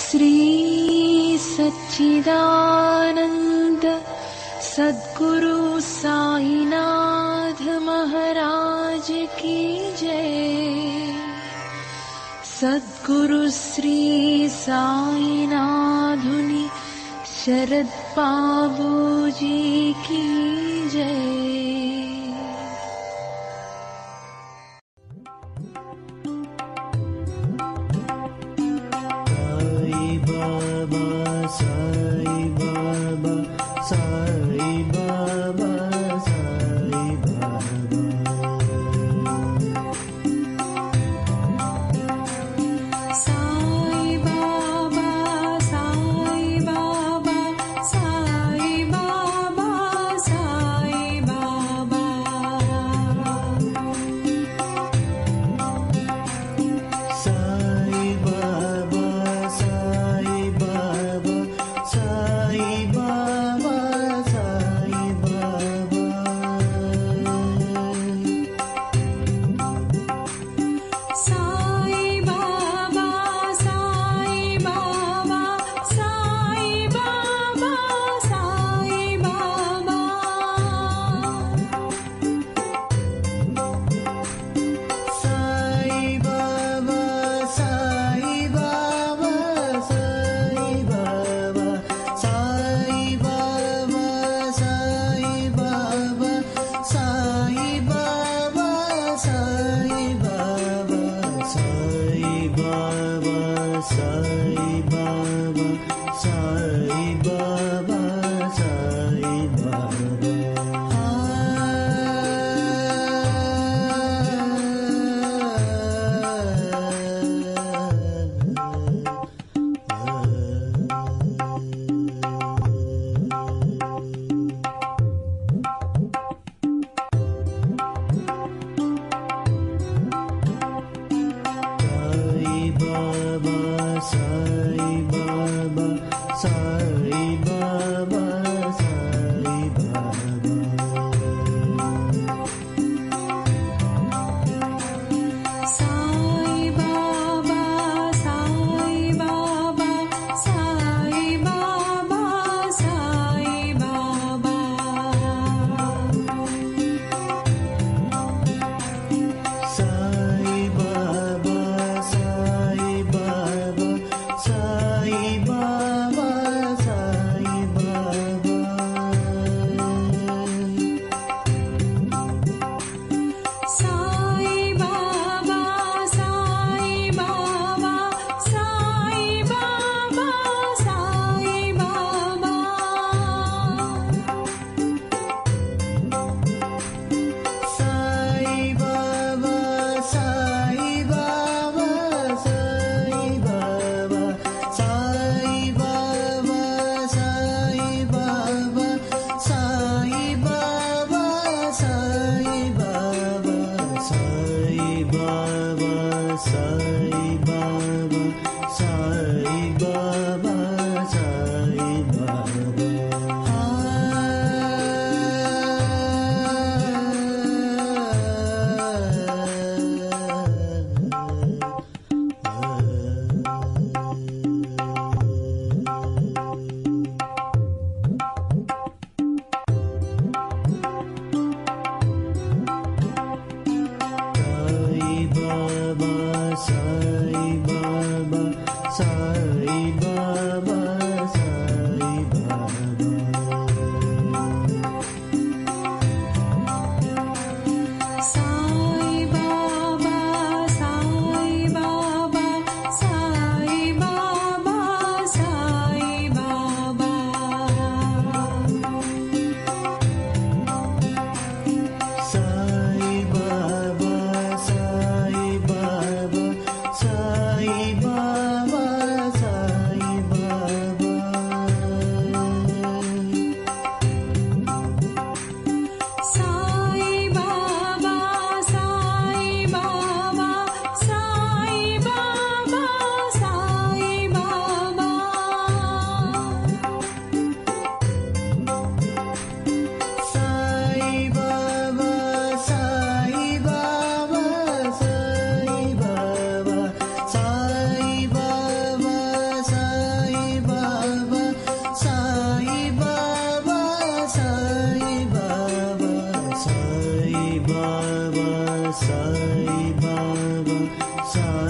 श्री सच्चिदानंद सद्गुरु साईनाथ महाराज की जय। सद्गुरु श्री साईनाथुनि शरद बाबू जी की जय।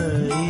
సాయి